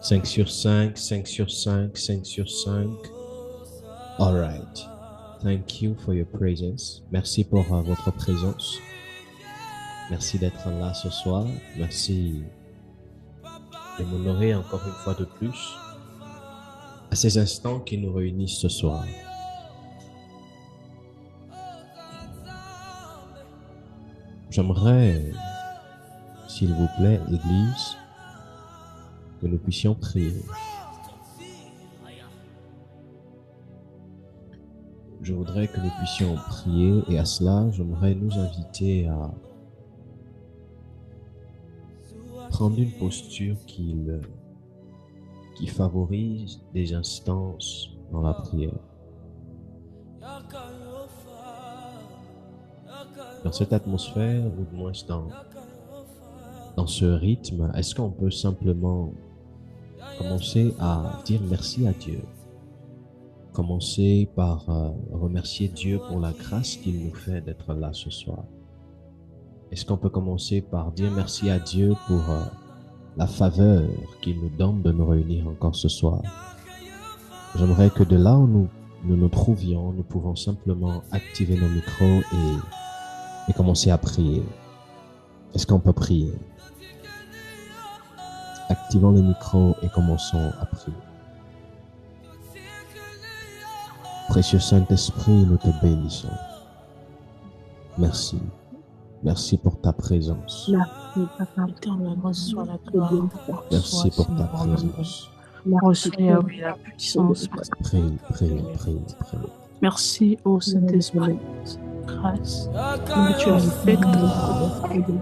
5 sur 5, 5 sur 5, 5 sur 5. All right. Thank you for your presence. Merci pour votre présence. Merci d'être là ce soir. Merci de m'honorer encore une fois de plus à ces instants qui nous réunissent ce soir. J'aimerais, s'il vous plaît, Église, que nous puissions prier. Je voudrais que nous puissions prier et à cela, j'aimerais nous inviter à prendre une posture qui favorise des instances dans la prière. Dans cette atmosphère, ou du moins dans ce rythme, est-ce qu'on peut simplement commencer à dire merci à Dieu? Commencer par remercier Dieu pour la grâce qu'il nous fait d'être là ce soir. Est-ce qu'on peut commencer par dire merci à Dieu pour la faveur qu'il nous donne de nous réunir encore ce soir? J'aimerais que de là où nous nous trouvions, nous pouvons simplement activer nos micros et commencer à prier. Est-ce qu'on peut prier? Activons les micros et commençons à prier. Précieux Saint-Esprit, nous te bénissons. Merci. Merci pour ta présence. Merci pour ta présence. Merci, la puissance. Priez. Merci au Saint-Esprit. Grâce que tu as fait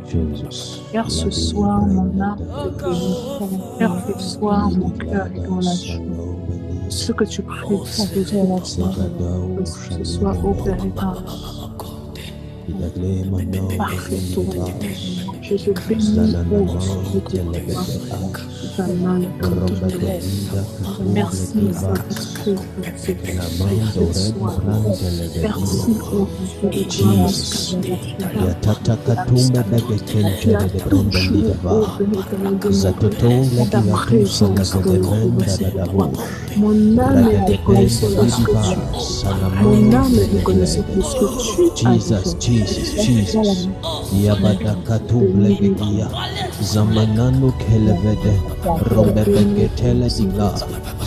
Jésus. Père, ce soir, mon âme Père, ce soir, mon cœur est dans la joie. Ce que tu pries, ce soit au Père éternel. Parfait, je te bénis merci Saint-Esprit pour ce soir. Merci pour Jesus. Yatakatumba begekente de brondeliva. Zatotonga diatusa la gedemenda da dabo. Mon âme est reconnaissante de ce que tu es. Mon âme est reconnaissante de ce que tu as. Jesus. Yabadakatumba begia. Zamananu kelevede. Rombebeketele diga.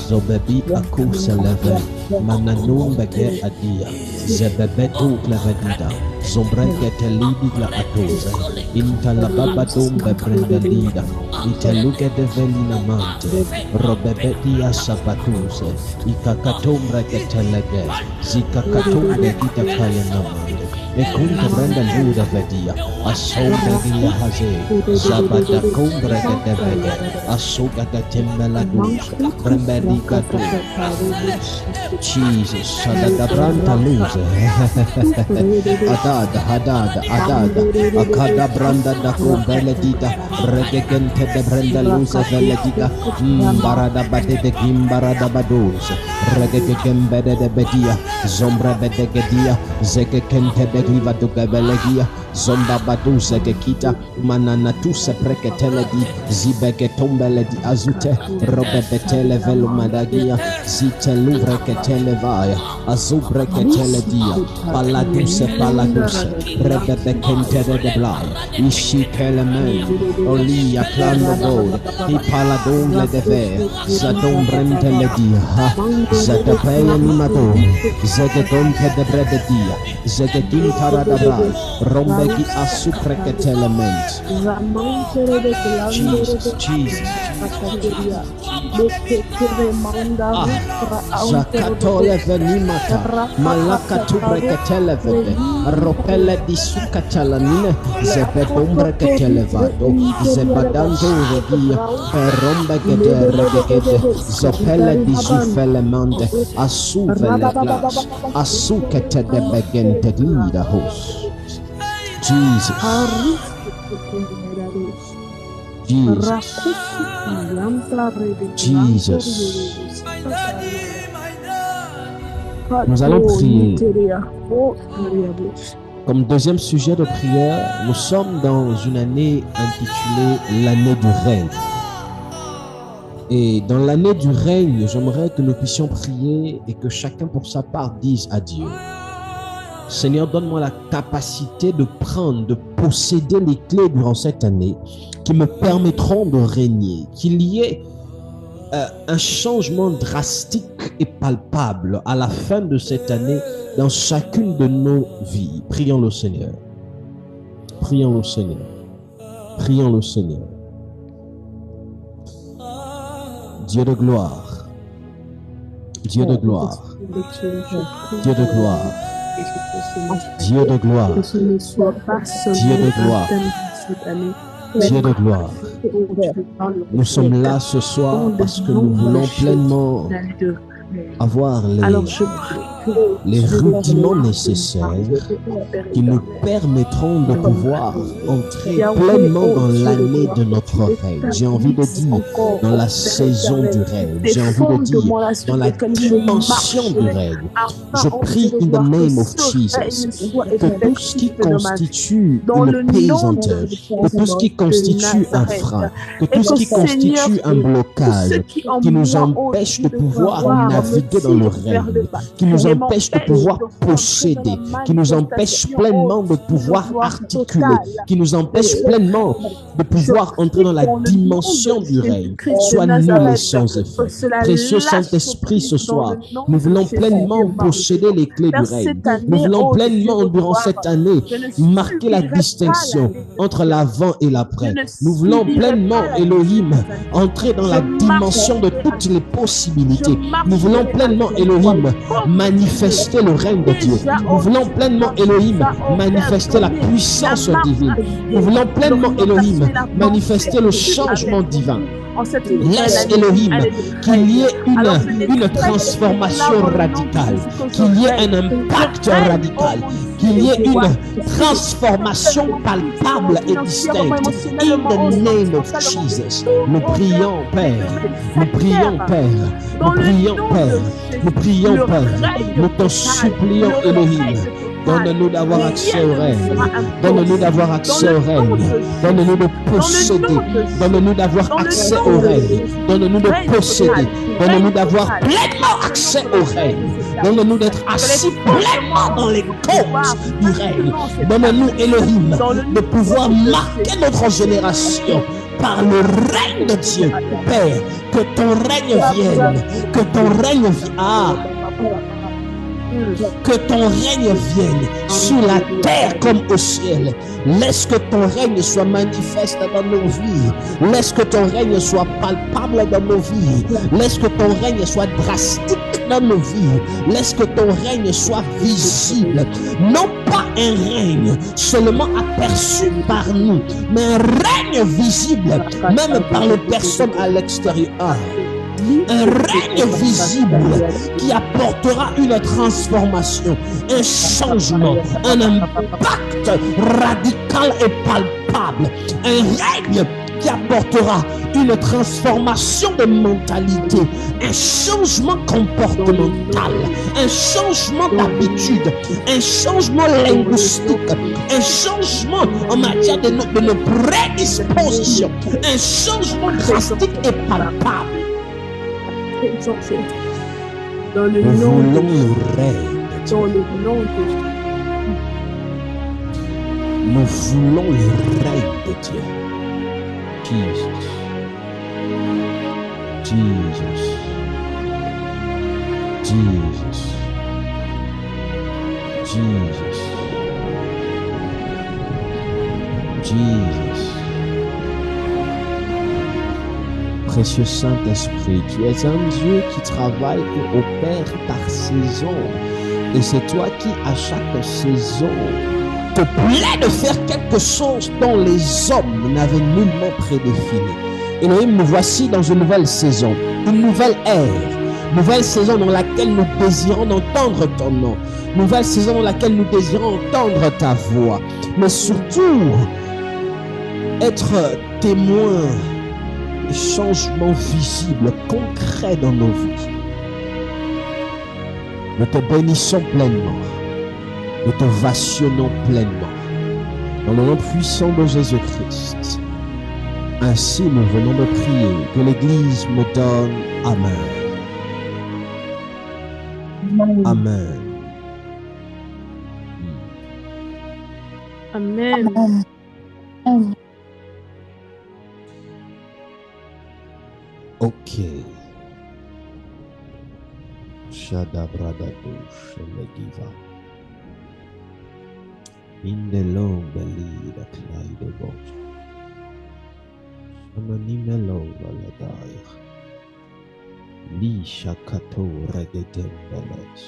Zobebi akusa leve. Mananumba ge adia. Zebebetu clevedida. Zombregetelidi la atosa. Intalababadumbe brendelida. Iteluge de velina mante. Robebetia sapatuse. Ikakatumbre getelege. Zikakatumbe gita kaya namande. Ekunta brenda luda vedia. Asombre gila haze. Zabada kumbre gedevede. Asuga gatembela dusa. Bremberiga du. Jesus. Salada branta luze. Adada. Akada branda da kumbele dida. Regegente de brenda luze vele dida. Barada bade de gimbarada badose. Regegembe de bedia. Zombra bedegedia. Zegekente de gliva dugabelegia. Zomba baduze gekita. Manana tuse preketele di. Zibege tombele di azute. Robe betele velu madagia. Zite luvre ketele vaya. Azubre ketele dia. Paladuse. Rebebe kentere de blai. Ishi kelemen. Olia plano bod. Ipaladongle de ver. Zadon brentele dia. Zadepeya nimadon. Zegedonte de brede dia. Zegedintara da blai. Rombegi asupre ketelement. Jesus. Zakatole venimata. Malaka tubreketele. Ropele di sucatalanine. Zebedumbre ketelevado. Zebadando regia. Rombe gede. Zopele di zufele mande. Asuvele glas. Asukete de begente lida hos. Jesus. Nous allons prier. Comme deuxième sujet de prière, nous sommes dans une année intitulée l'année du rêve. Et dans l'année du règne, j'aimerais que nous puissions prier et que chacun pour sa part dise à Dieu: Seigneur, donne-moi la capacité de prendre, de posséder les clés durant cette année qui me permettront de régner, qu'il y ait un changement drastique et palpable à la fin de cette année dans chacune de nos vies. Prions le Seigneur. Prions le Seigneur. Prions le Seigneur. Dieu de gloire. Dieu de gloire. Dieu de gloire. Dieu de gloire. Que ce ne soit pas seulement Dieu de gloire. cette année. Dieu de gloire. Nous sommes là ce soir parce que nous voulons pleinement avoir les rudiments nécessaires qui nous permettront de pouvoir entrer pleinement dans l'année de notre règne. J'ai envie de dire dans la saison du règne. J'ai envie de dire dans la dimension du règne. Je prie in the name of Jesus que tout ce qui constitue une pesanteur, que tout ce qui constitue un frein, que tout ce qui constitue un blocage, qui nous empêche de pouvoir naviguer dans le règne, qui nous empêche de pouvoir posséder, qui nous empêche pleinement de pouvoir articuler, qui nous empêche pleinement de pouvoir entrer dans la dimension du règne. Sois nous les sans effet. Précieux Saint-Esprit, ce soir, nous voulons pleinement posséder les clés du règne. Nous voulons pleinement, durant cette année, marquer la distinction entre l'avant et l'après. Nous voulons pleinement, Elohim, entrer dans la dimension de toutes les possibilités. Nous voulons pleinement, Elohim, manifester le règne de Dieu. Nous voulons pleinement, Elohim, manifester la puissance divine. Nous voulons pleinement, Elohim, manifester le changement divin. Laisse, Elohim, qu'il y ait une transformation radicale, qu'il y ait un impact radical, qu'il y ait une transformation palpable et distincte. In the name of Jesus, nous prions, Père, nous prions, Père, nous prions, Père, nous prions, Père, nous te supplions, Elohim. Donne-nous d'avoir accès au règne. Donne-nous d'avoir accès au règne. Donne-nous de posséder. Donne-nous d'avoir accès au règne. Donne-nous de posséder. Donne-nous d'avoir pleinement accès au règne. Donne-nous d'être assis pleinement dans les côtes du règne. Donne-nous, Elohim, de pouvoir marquer notre génération par le règne de Dieu. Père, que ton règne vienne. Que ton règne vienne. Que ton règne vienne sur la terre comme au ciel. Laisse que ton règne soit manifeste dans nos vies. Laisse que ton règne soit palpable dans nos vies. Laisse que ton règne soit drastique dans nos vies. Laisse que ton règne soit visible. Non pas un règne seulement aperçu par nous, mais un règne visible même par les personnes à l'extérieur. Un règne visible qui apportera une transformation, un changement, un impact radical et palpable. Un règne qui apportera une transformation de mentalité, un changement comportemental, un changement d'habitude, un changement linguistique, un changement en matière de nos prédispositions, un changement drastique et palpable. Dans le Nous nom voulons de le règne. dans le nom de Nous voulons le règne de Dieu. Jesus. Jesus. Jesus. Jesus. Jesus. Précieux Saint-Esprit, tu es un Dieu qui travaille et opère par saison. Et c'est toi qui, à chaque saison, te plaît de faire quelque chose dont les hommes n'avaient nullement prédéfini. Elohim, nous voici dans une nouvelle saison, une nouvelle ère, nouvelle saison dans laquelle nous désirons entendre ton nom, nouvelle saison dans laquelle nous désirons entendre ta voix, mais surtout être témoin des changements visibles, concrets dans nos vies. Nous te bénissons pleinement. Nous te vationnons pleinement. Dans le nom puissant de Jésus-Christ. Ainsi, nous venons de prier. Que l'Église me donne Amen. Amen. Amen. Ok. Shadabradado Shelegiva. Indelong Belida Clyde Bosch. Anonimelo Valadair. Li Shakato Regetembeles.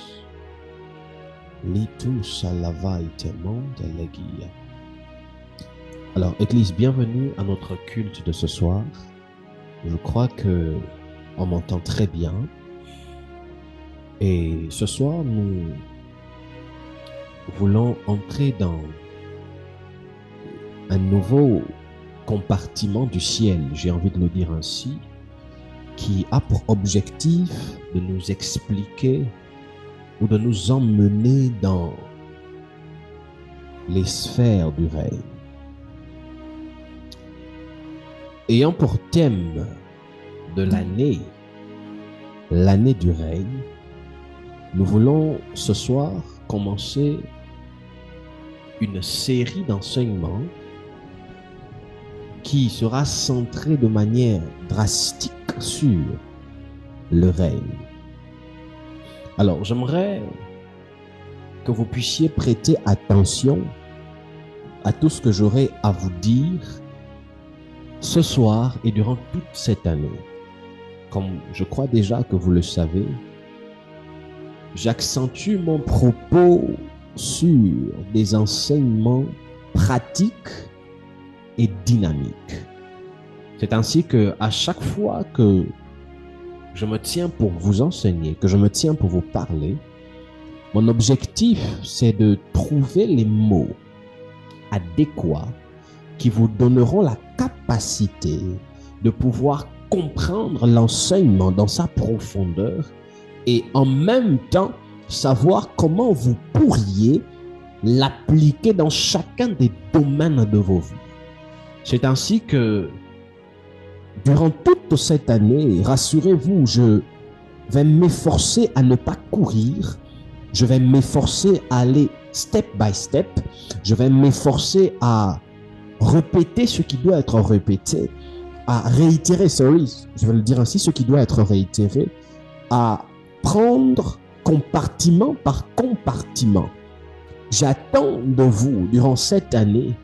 Li tu Salavaite Mondelegia. Alors, Église, bienvenue à notre culte de ce soir. Je crois que on m'entend très bien. Et ce soir, nous voulons entrer dans un nouveau compartiment du ciel, j'ai envie de le dire ainsi, qui a pour objectif de nous expliquer ou de nous emmener dans les sphères du règne. Ayant pour thème de l'année du règne, nous voulons ce soir commencer une série d'enseignements qui sera centrée de manière drastique sur le règne. Alors, j'aimerais que vous puissiez prêter attention à tout ce que j'aurai à vous dire ce soir et durant toute cette année. Comme je crois déjà que vous le savez, j'accentue mon propos sur des enseignements pratiques et dynamiques. C'est ainsi que à chaque fois que je me tiens pour vous enseigner, que je me tiens pour vous parler, mon objectif, c'est de trouver les mots adéquats qui vous donneront la capacité de pouvoir comprendre l'enseignement dans sa profondeur et en même temps savoir comment vous pourriez l'appliquer dans chacun des domaines de vos vies. C'est ainsi que durant toute cette année, rassurez-vous, je vais m'efforcer à ne pas courir, je vais m'efforcer à aller step by step, je vais m'efforcer à répéter ce qui doit être répété, à réitérer, je vais le dire ainsi, ce qui doit être réitéré, à prendre compartiment par compartiment. J'attends de vous, durant cette année,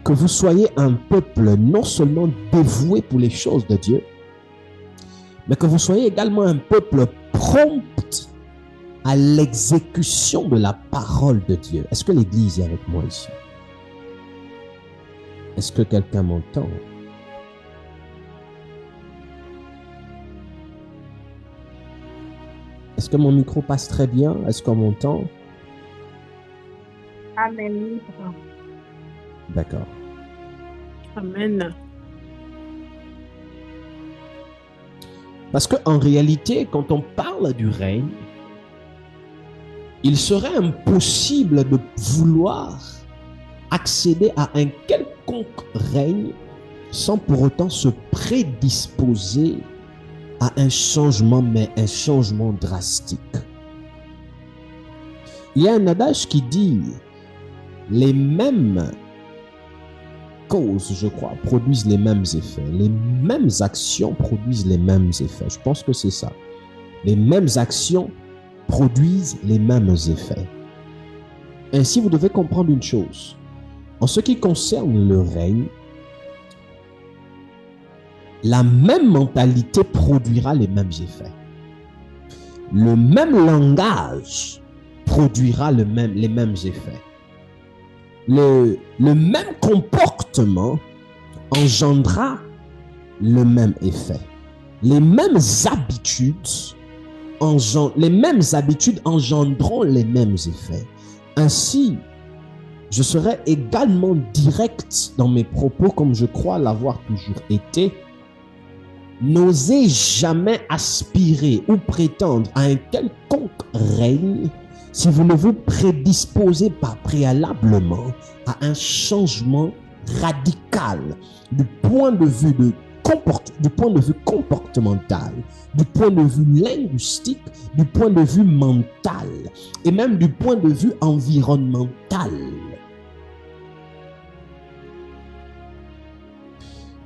que vous soyez un peuple non seulement dévoué pour les choses de Dieu, mais que vous soyez également un peuple prompt à l'exécution de la parole de Dieu. Est-ce que l'Église est avec moi ici? Est-ce que quelqu'un m'entend? Est-ce que mon micro passe très bien? Est-ce qu'on m'entend? Amen. D'accord. Amen. Parce qu'en réalité, quand on parle du règne, il serait impossible de vouloir accéder à un quelconque règne sans pour autant se prédisposer à un changement, mais un changement drastique. Il y a un adage qui dit les mêmes causes, je crois, produisent les mêmes effets. Les mêmes actions produisent les mêmes effets. Je pense que c'est ça. Les mêmes actions produisent les mêmes effets. Ainsi, vous devez comprendre une chose. En ce qui concerne le règne, la même mentalité produira les mêmes effets. Le même langage produira les mêmes effets. Le même comportement engendra le même effet. Les mêmes habitudes engendront les mêmes effets. Ainsi, je serai également direct dans mes propos comme je crois l'avoir toujours été. N'osez jamais aspirer ou prétendre à un quelconque règne si vous ne vous prédisposez pas préalablement à un changement radical du point de vue du point de vue comportemental, du point de vue linguistique, du point de vue mental et même du point de vue environnemental.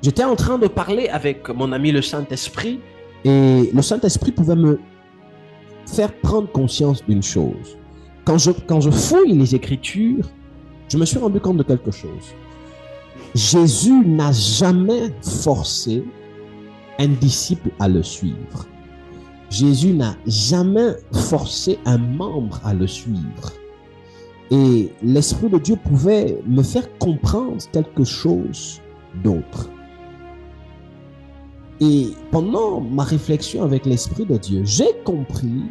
J'étais en train de parler avec mon ami le Saint-Esprit et le Saint-Esprit pouvait me faire prendre conscience d'une chose. Quand je fouille les Écritures, je me suis rendu compte de quelque chose. Jésus n'a jamais forcé un disciple à le suivre. Jésus n'a jamais forcé un membre à le suivre. Et l'Esprit de Dieu pouvait me faire comprendre quelque chose d'autre. Et pendant ma réflexion avec l'Esprit de Dieu, j'ai compris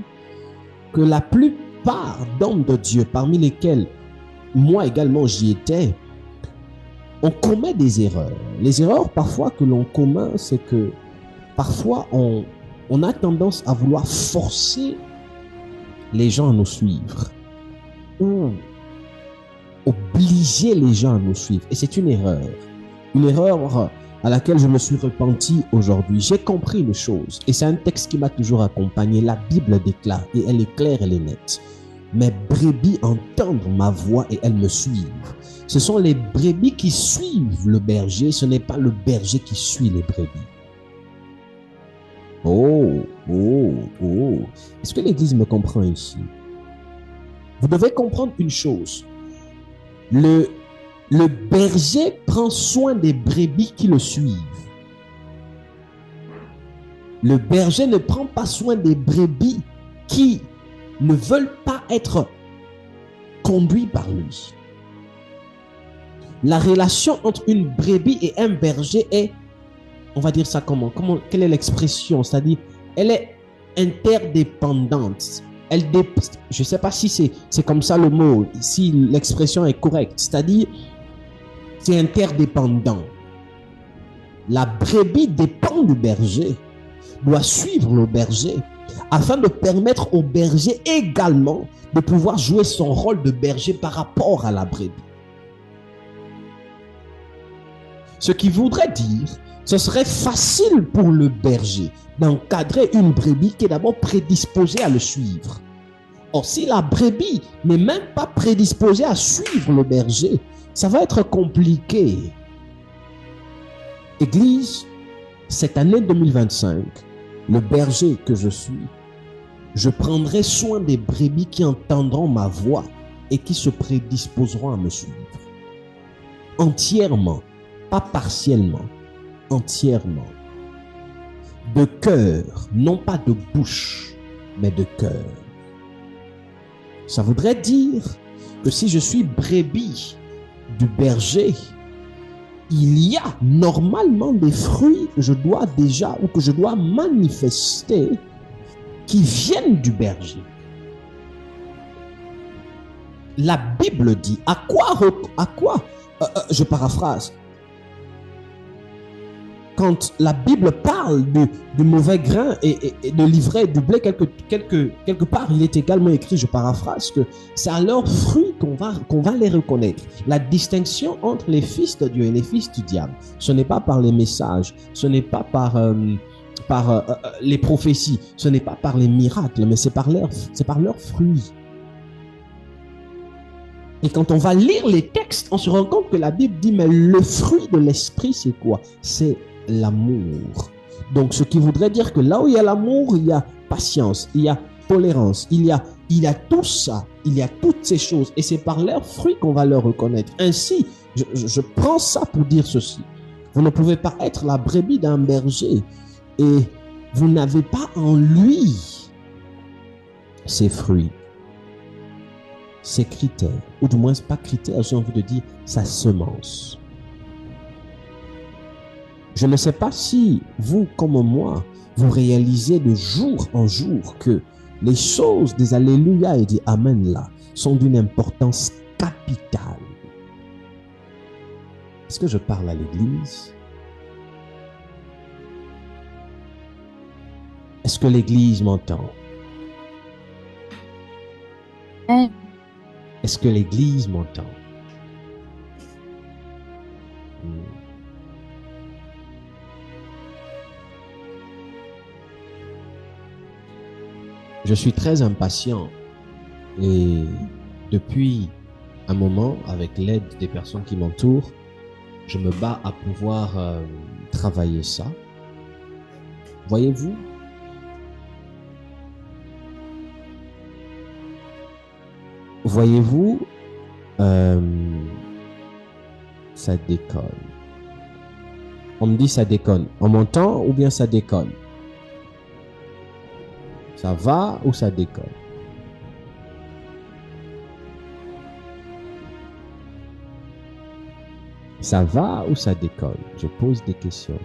que la plupart d'hommes de Dieu, parmi lesquels moi également j'y étais, on commet des erreurs. Les erreurs parfois que l'on commet, c'est que parfois on a tendance à vouloir forcer les gens à nous suivre ou obliger les gens à nous suivre. Et c'est une erreur à laquelle je me suis repenti aujourd'hui. J'ai compris les choses et c'est un texte qui m'a toujours accompagné. La Bible déclare, et elle est claire, elle est nette. Mes brebis entendent ma voix et elles me suivent. Ce sont les brebis qui suivent le berger, ce n'est pas le berger qui suit les brebis. Oh. Est-ce que l'Église me comprend ici? Vous devez comprendre une chose. Le berger prend soin des brebis qui le suivent. Le berger ne prend pas soin des brebis qui ne veulent pas être conduits par lui. La relation entre une brebis et un berger est, on va dire ça comment? Quelle est l'expression? C'est-à-dire, elle est interdépendante. Je ne sais pas si c'est comme ça le mot, si l'expression est correcte. C'est-à-dire, c'est interdépendant. La brebis dépend du berger, doit suivre le berger, afin de permettre au berger également de pouvoir jouer son rôle de berger par rapport à la brebis. Ce qui voudrait dire, ce serait facile pour le berger d'encadrer une brebis qui est d'abord prédisposée à le suivre. Or, si la brebis n'est même pas prédisposée à suivre le berger, ça va être compliqué. Église, cette année 2025, le berger que je suis, je prendrai soin des brebis qui entendront ma voix et qui se prédisposeront à me suivre. Entièrement, pas partiellement, entièrement. De cœur, non pas de bouche, mais de cœur. Ça voudrait dire que si je suis brebis du berger, il y a normalement des fruits que je dois déjà ou que je dois manifester qui viennent du berger. La Bible dit, je paraphrase, quand la Bible parle du mauvais grain et de l'ivraie du blé, quelque part, il est également écrit, je paraphrase, que c'est à leurs fruits qu'on va les reconnaître. La distinction entre les fils de Dieu et les fils du diable, ce n'est pas par les messages, ce n'est pas par les prophéties, ce n'est pas par les miracles, mais c'est par leurs fruits. Et quand on va lire les textes, on se rend compte que la Bible dit, mais le fruit de l'esprit, c'est quoi? C'est l'amour. Donc, ce qui voudrait dire que là où il y a l'amour, il y a patience, il y a tolérance, il y a tout ça, il y a toutes ces choses. Et c'est par leurs fruits qu'on va leur reconnaître. Ainsi, je prends ça pour dire ceci. Vous ne pouvez pas être la brebis d'un berger et vous n'avez pas en lui ses fruits, ses critères, ou du moins pas critères, j'ai envie de dire sa semence. Je ne sais pas si vous, comme moi, vous réalisez de jour en jour que les choses des Alléluia et des Amen là sont d'une importance capitale. Est-ce que je parle à l'Église? Est-ce que l'Église m'entend? Est-ce que l'Église m'entend? Je suis très impatient et depuis un moment, avec l'aide des personnes qui m'entourent, je me bats à pouvoir travailler ça. Voyez-vous, ça déconne. On me dit ça déconne. On m'entend ou bien ça déconne? Ça va ou ça déconne? Ça va ou ça déconne? Je pose des questions.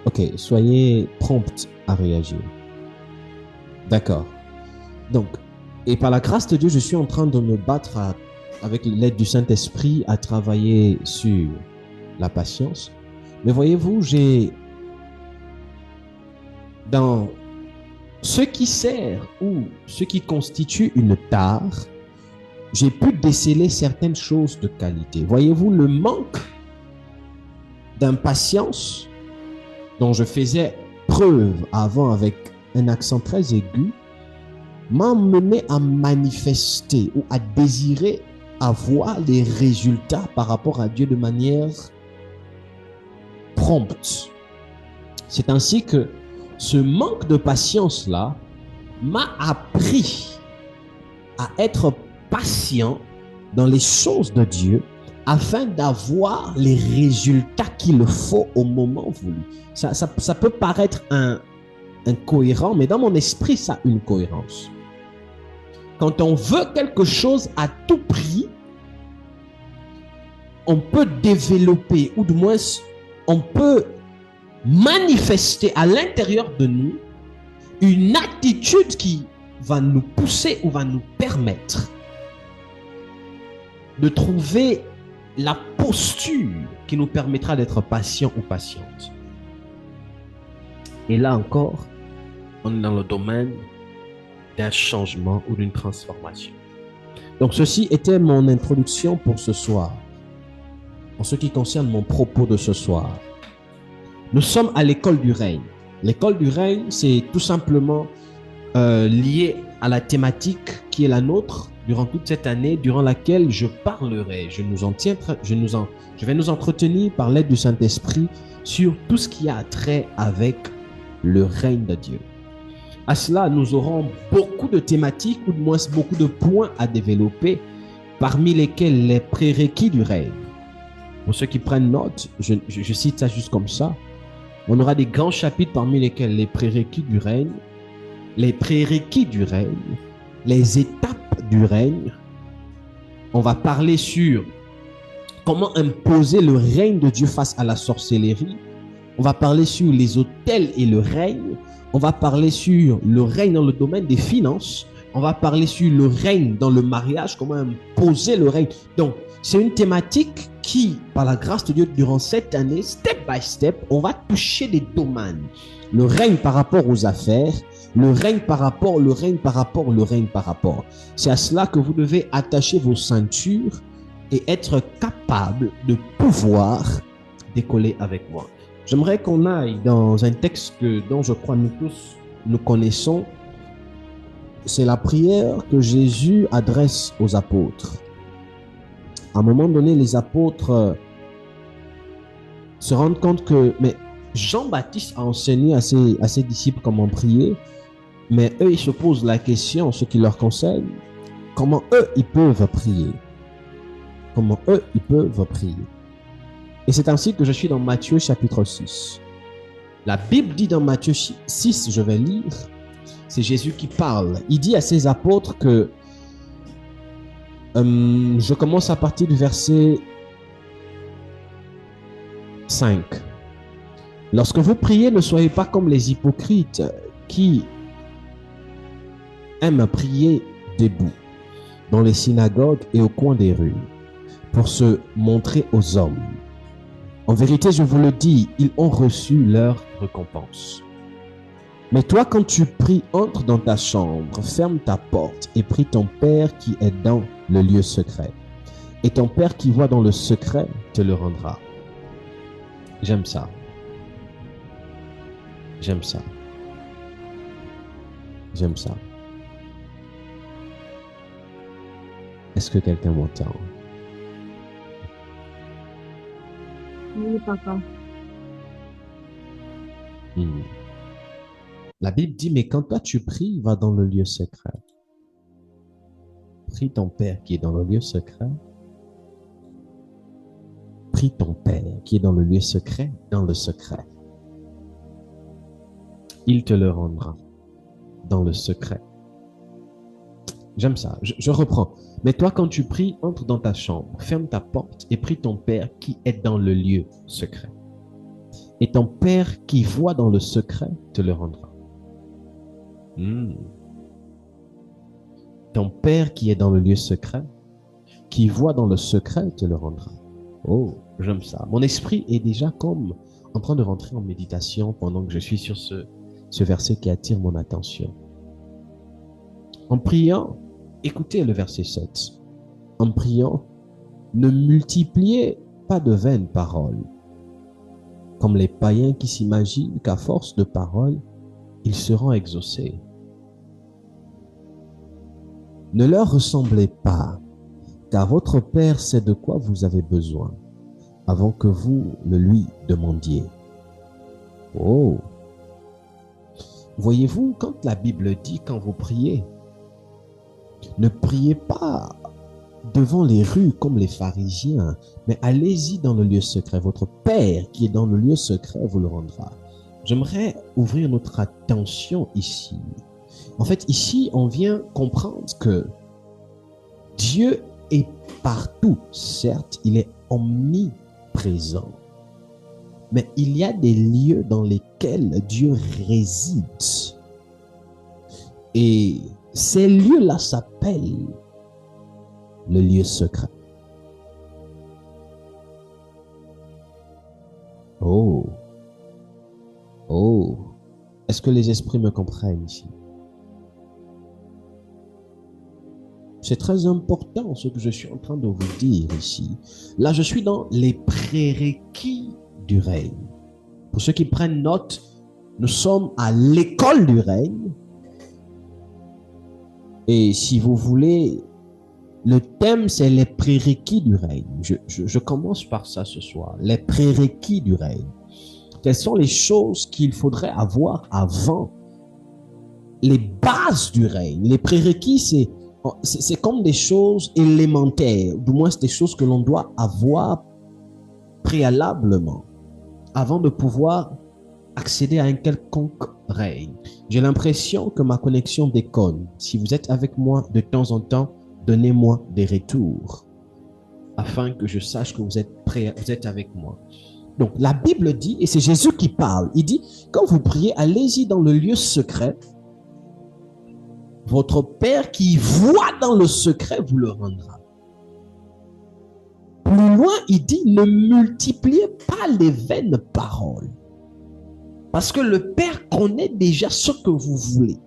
Ok, soyez prompt à réagir. D'accord. Donc, et par la grâce de Dieu, je suis en train de me battre avec l'aide du Saint-Esprit à travailler sur la patience. Mais voyez-vous, dans ce qui sert ou ce qui constitue une tare, j'ai pu déceler certaines choses de qualité. Voyez-vous, le manque d'impatience dont je faisais preuve avant avec un accent très aigu m'a mené à manifester ou à désirer avoir les résultats par rapport à Dieu de manière prompte. C'est ainsi que ce manque de patience-là m'a appris à être patient dans les choses de Dieu afin d'avoir les résultats qu'il faut au moment voulu. Ça peut paraître incohérent, mais dans mon esprit, ça a une cohérence. Quand on veut quelque chose à tout prix, on peut développer, ou du moins, on peut manifester à l'intérieur de nous une attitude qui va nous pousser ou va nous permettre de trouver la posture qui nous permettra d'être patient ou patiente. Et là encore, on est dans le domaine d'un changement ou d'une transformation. Donc ceci était mon introduction pour ce soir. En ce qui concerne mon propos de ce soir, nous sommes à l'école du règne. L'école du règne, c'est tout simplement lié à la thématique qui est la nôtre durant toute cette année, durant laquelle je parlerai. Je vais nous entretenir par l'aide du Saint-Esprit sur tout ce qui a trait avec le règne de Dieu. À cela, nous aurons beaucoup de thématiques, ou de moins beaucoup de points à développer, parmi lesquels les prérequis du règne. Pour ceux qui prennent note, je cite ça juste comme ça. On aura des grands chapitres parmi lesquels les prérequis du règne, les étapes du règne. On va parler sur comment imposer le règne de Dieu face à la sorcellerie. On va parler sur les autels et le règne. On va parler sur le règne dans le domaine des finances. On va parler sur le règne dans le mariage, comment imposer le règne. Donc, c'est une thématique qui, par la grâce de Dieu, durant cette année, step by step, on va toucher des domaines. Le règne par rapport aux affaires, le règne par rapport. C'est à cela que vous devez attacher vos ceintures et être capable de pouvoir décoller avec moi. J'aimerais qu'on aille dans un texte dont je crois nous tous nous connaissons. C'est la prière que Jésus adresse aux apôtres. À un moment donné, les apôtres se rendent compte que Jean-Baptiste a enseigné à ses disciples comment prier, mais eux, ils se posent la question, en ce qui leur concerne, comment eux, ils peuvent prier. Et c'est ainsi que je suis dans Matthieu chapitre 6. La Bible dit dans Matthieu 6, je vais lire, c'est Jésus qui parle. Il dit à ses apôtres que, je commence à partir du verset 5. Lorsque vous priez, ne soyez pas comme les hypocrites qui aiment prier debout dans les synagogues et au coin des rues pour se montrer aux hommes. En vérité, je vous le dis, ils ont reçu leur récompense. Mais toi, quand tu pries, entre dans ta chambre, ferme ta porte et prie ton Père qui est dans le lieu secret. Et ton Père qui voit dans le secret te le rendra. J'aime ça. J'aime ça. J'aime ça. Est-ce que quelqu'un m'entend? Oui, papa. La Bible dit, mais quand toi tu pries, va dans le lieu secret. Prie ton Père qui est dans le lieu secret. Prie ton Père qui est dans le lieu secret, dans le secret. Il te le rendra dans le secret. J'aime ça. Je reprends. Mais toi, quand tu pries, entre dans ta chambre, ferme ta porte et prie ton Père qui est dans le lieu secret. Et ton Père qui voit dans le secret te le rendra. Ton Père qui est dans le lieu secret, qui voit dans le secret, te le rendra. Oh, j'aime ça. Mon esprit est déjà comme en train de rentrer en méditation pendant que je suis sur ce verset qui attire mon attention. En priant, écoutez le verset 7. En priant, ne multipliez pas de vaines paroles, comme les païens qui s'imaginent qu'à force de paroles, ils seront exaucés. Ne leur ressemblez pas, car votre Père sait de quoi vous avez besoin, avant que vous le lui demandiez. Oh! Voyez-vous, quand la Bible dit, quand vous priez, ne priez pas devant les rues comme les pharisiens, mais allez-y dans le lieu secret. Votre Père qui est dans le lieu secret vous le rendra. J'aimerais ouvrir notre attention ici. En fait, ici, on vient comprendre que Dieu est partout. Certes, il est omniprésent. Mais il y a des lieux dans lesquels Dieu réside. Et ces lieux-là s'appellent le lieu secret. Oh. Oh. Est-ce que les esprits me comprennent ici? C'est très important ce que je suis en train de vous dire ici. Là, je suis dans les prérequis du règne. Pour ceux qui prennent note, nous sommes à l'école du règne. Et si vous voulez, le thème, c'est les prérequis du règne. Je commence par ça ce soir. Les prérequis du règne. Quelles sont les choses qu'il faudrait avoir avant? Les bases du règne. Les prérequis, c'est comme des choses élémentaires. Du moins, c'est des choses que l'on doit avoir préalablement avant de pouvoir accéder à un quelconque règne. J'ai l'impression que ma connexion déconne. Si vous êtes avec moi de temps en temps, donnez-moi des retours afin que je sache que vous êtes prêts, vous êtes avec moi. Donc, la Bible dit, et c'est Jésus qui parle, il dit, quand vous priez, allez-y dans le lieu secret. Votre Père qui voit dans le secret vous le rendra. Plus loin, il dit, ne multipliez pas les vaines paroles. Parce que le Père connaît déjà ce que vous voulez.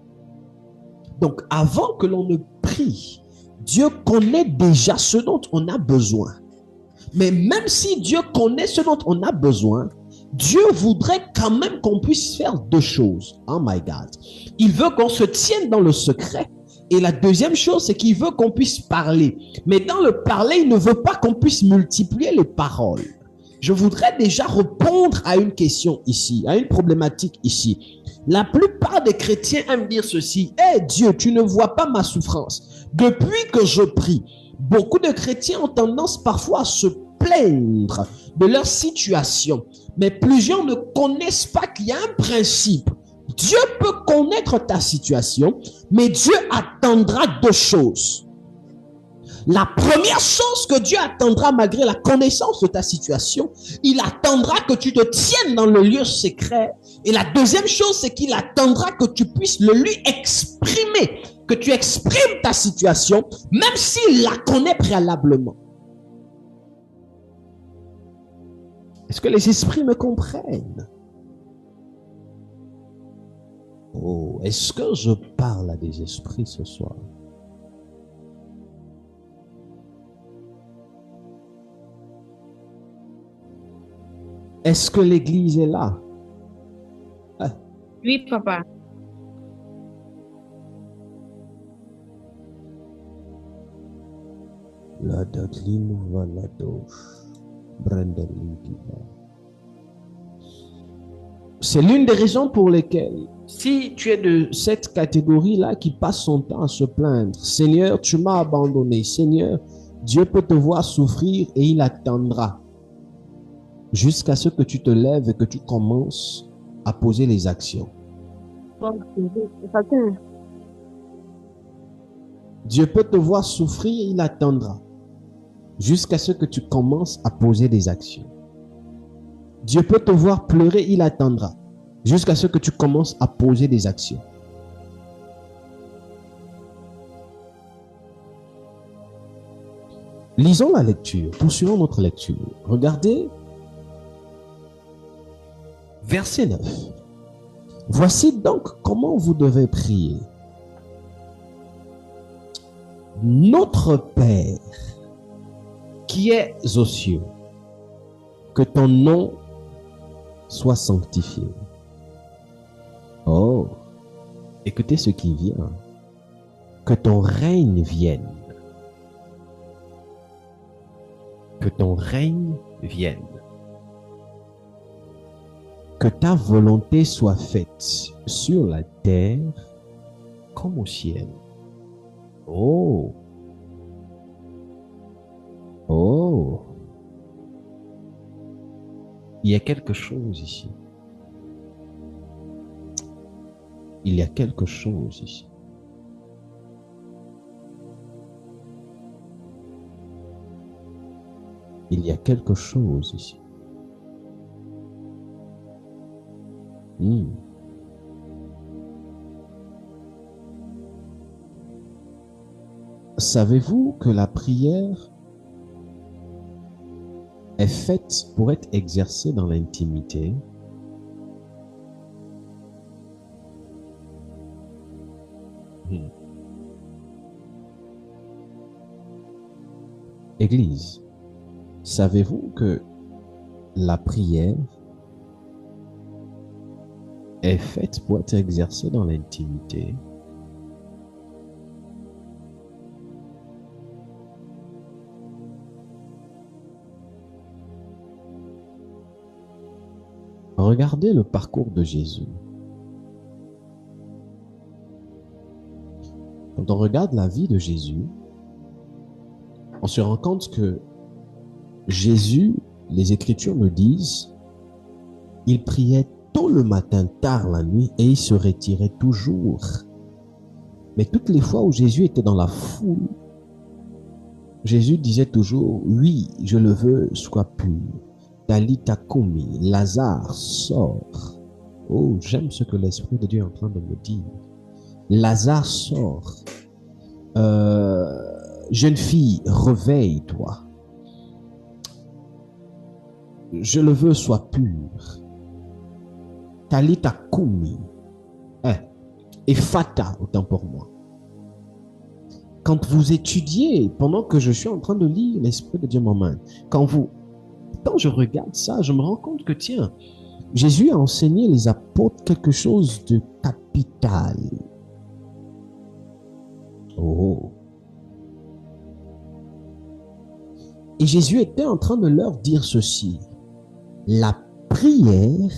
Donc, avant que l'on ne prie, Dieu connaît déjà ce dont on a besoin. Mais même si Dieu connaît ce dont on a besoin, Dieu voudrait quand même qu'on puisse faire deux choses. Oh my God. Il veut qu'on se tienne dans le secret. Et la deuxième chose, c'est qu'il veut qu'on puisse parler. Mais dans le parler, il ne veut pas qu'on puisse multiplier les paroles. Je voudrais déjà répondre à une question ici, à une problématique ici. La plupart des chrétiens aiment dire ceci. « Hey Dieu, tu ne vois pas ma souffrance. Depuis que je prie, beaucoup de chrétiens ont tendance parfois à se plaindre de leur situation. Mais plusieurs ne connaissent pas qu'il y a un principe. Dieu peut connaître ta situation, mais Dieu attendra deux choses. La première chose que Dieu attendra malgré la connaissance de ta situation, il attendra que tu te tiennes dans le lieu secret. Et la deuxième chose, c'est qu'il attendra que tu puisses le lui exprimer, que tu exprimes ta situation, même s'il la connaît préalablement. Est-ce que les esprits me comprennent? Oh, est-ce que je parle à des esprits ce soir? Est-ce que l'église est là? Oui, papa. La daglino va la doche. C'est l'une des raisons pour lesquelles, si tu es de cette catégorie-là qui passe son temps à se plaindre, Seigneur, tu m'as abandonné. Seigneur, Dieu peut te voir souffrir et il attendra jusqu'à ce que tu te lèves et que tu commences à poser les actions. Dieu peut te voir souffrir et il attendra jusqu'à ce que tu commences à poser des actions. Dieu peut te voir pleurer, il attendra jusqu'à ce que tu commences à poser des actions. Lisons la lecture, poursuivons notre lecture. Regardez, verset 9. Voici donc comment vous devez prier. Notre Père, qui es aux cieux, que ton nom soit sanctifié. Oh, écoutez ce qui vient. Que ton règne vienne. Que ton règne vienne. Que ta volonté soit faite sur la terre comme au ciel. Oh. Oh. Il y a quelque chose ici. Il y a quelque chose ici. Il y a quelque chose ici. Savez-vous que la prière est faite pour être exercée dans l'intimité? Église, savez-vous que la prière est faite pour être exercée dans l'intimité? Regardez le parcours de Jésus. Quand on regarde la vie de Jésus, on se rend compte que Jésus, les Écritures nous disent, il priait tôt le matin, tard la nuit, et il se retirait toujours. Mais toutes les fois où Jésus était dans la foule, Jésus disait toujours, oui, je le veux, sois pur. Talita Kumi, Lazare, sort. Oh, j'aime ce que l'Esprit de Dieu est en train de me dire. Lazare, sort. Jeune fille, réveille-toi. Je le veux, sois pur. Talita Kumi. Et Fata, autant pour moi. Quand vous étudiez, pendant que je suis en train de lire, l'Esprit de Dieu m'emmène. Quand je regarde ça, je me rends compte que, tiens, Jésus a enseigné les apôtres quelque chose de capital. Oh. Et Jésus était en train de leur dire ceci. La prière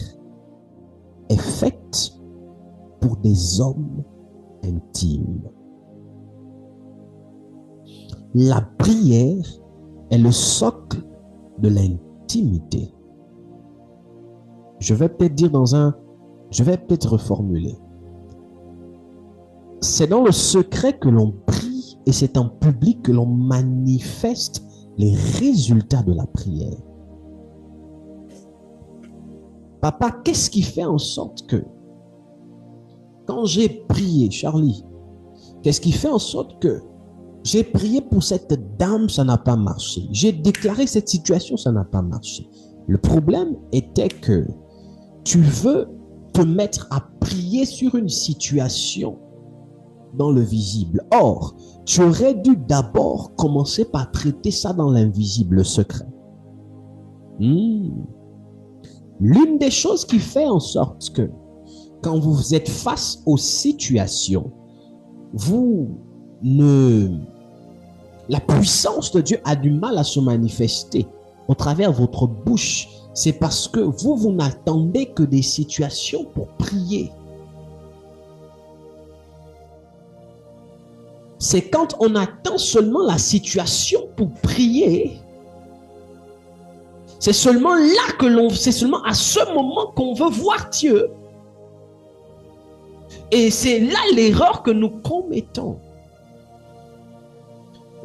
est faite pour des hommes intimes. La prière est le socle de l'intimité. Je vais peut-être reformuler. C'est dans le secret que l'on prie et c'est en public que l'on manifeste les résultats de la prière. Papa, qu'est-ce qui fait en sorte que quand j'ai prié, Charlie, qu'est-ce qui fait en sorte que j'ai prié pour cette dame, ça n'a pas marché. J'ai déclaré cette situation, ça n'a pas marché. Le problème était que tu veux te mettre à prier sur une situation dans le visible. Or, tu aurais dû d'abord commencer par traiter ça dans l'invisible, le secret. L'une des choses qui fait en sorte que quand vous êtes face aux situations, la puissance de Dieu a du mal à se manifester au travers de votre bouche. C'est parce que vous n'attendez que des situations pour prier. C'est quand on attend seulement la situation pour prier, c'est seulement à ce moment qu'on veut voir Dieu. Et c'est là l'erreur que nous commettons.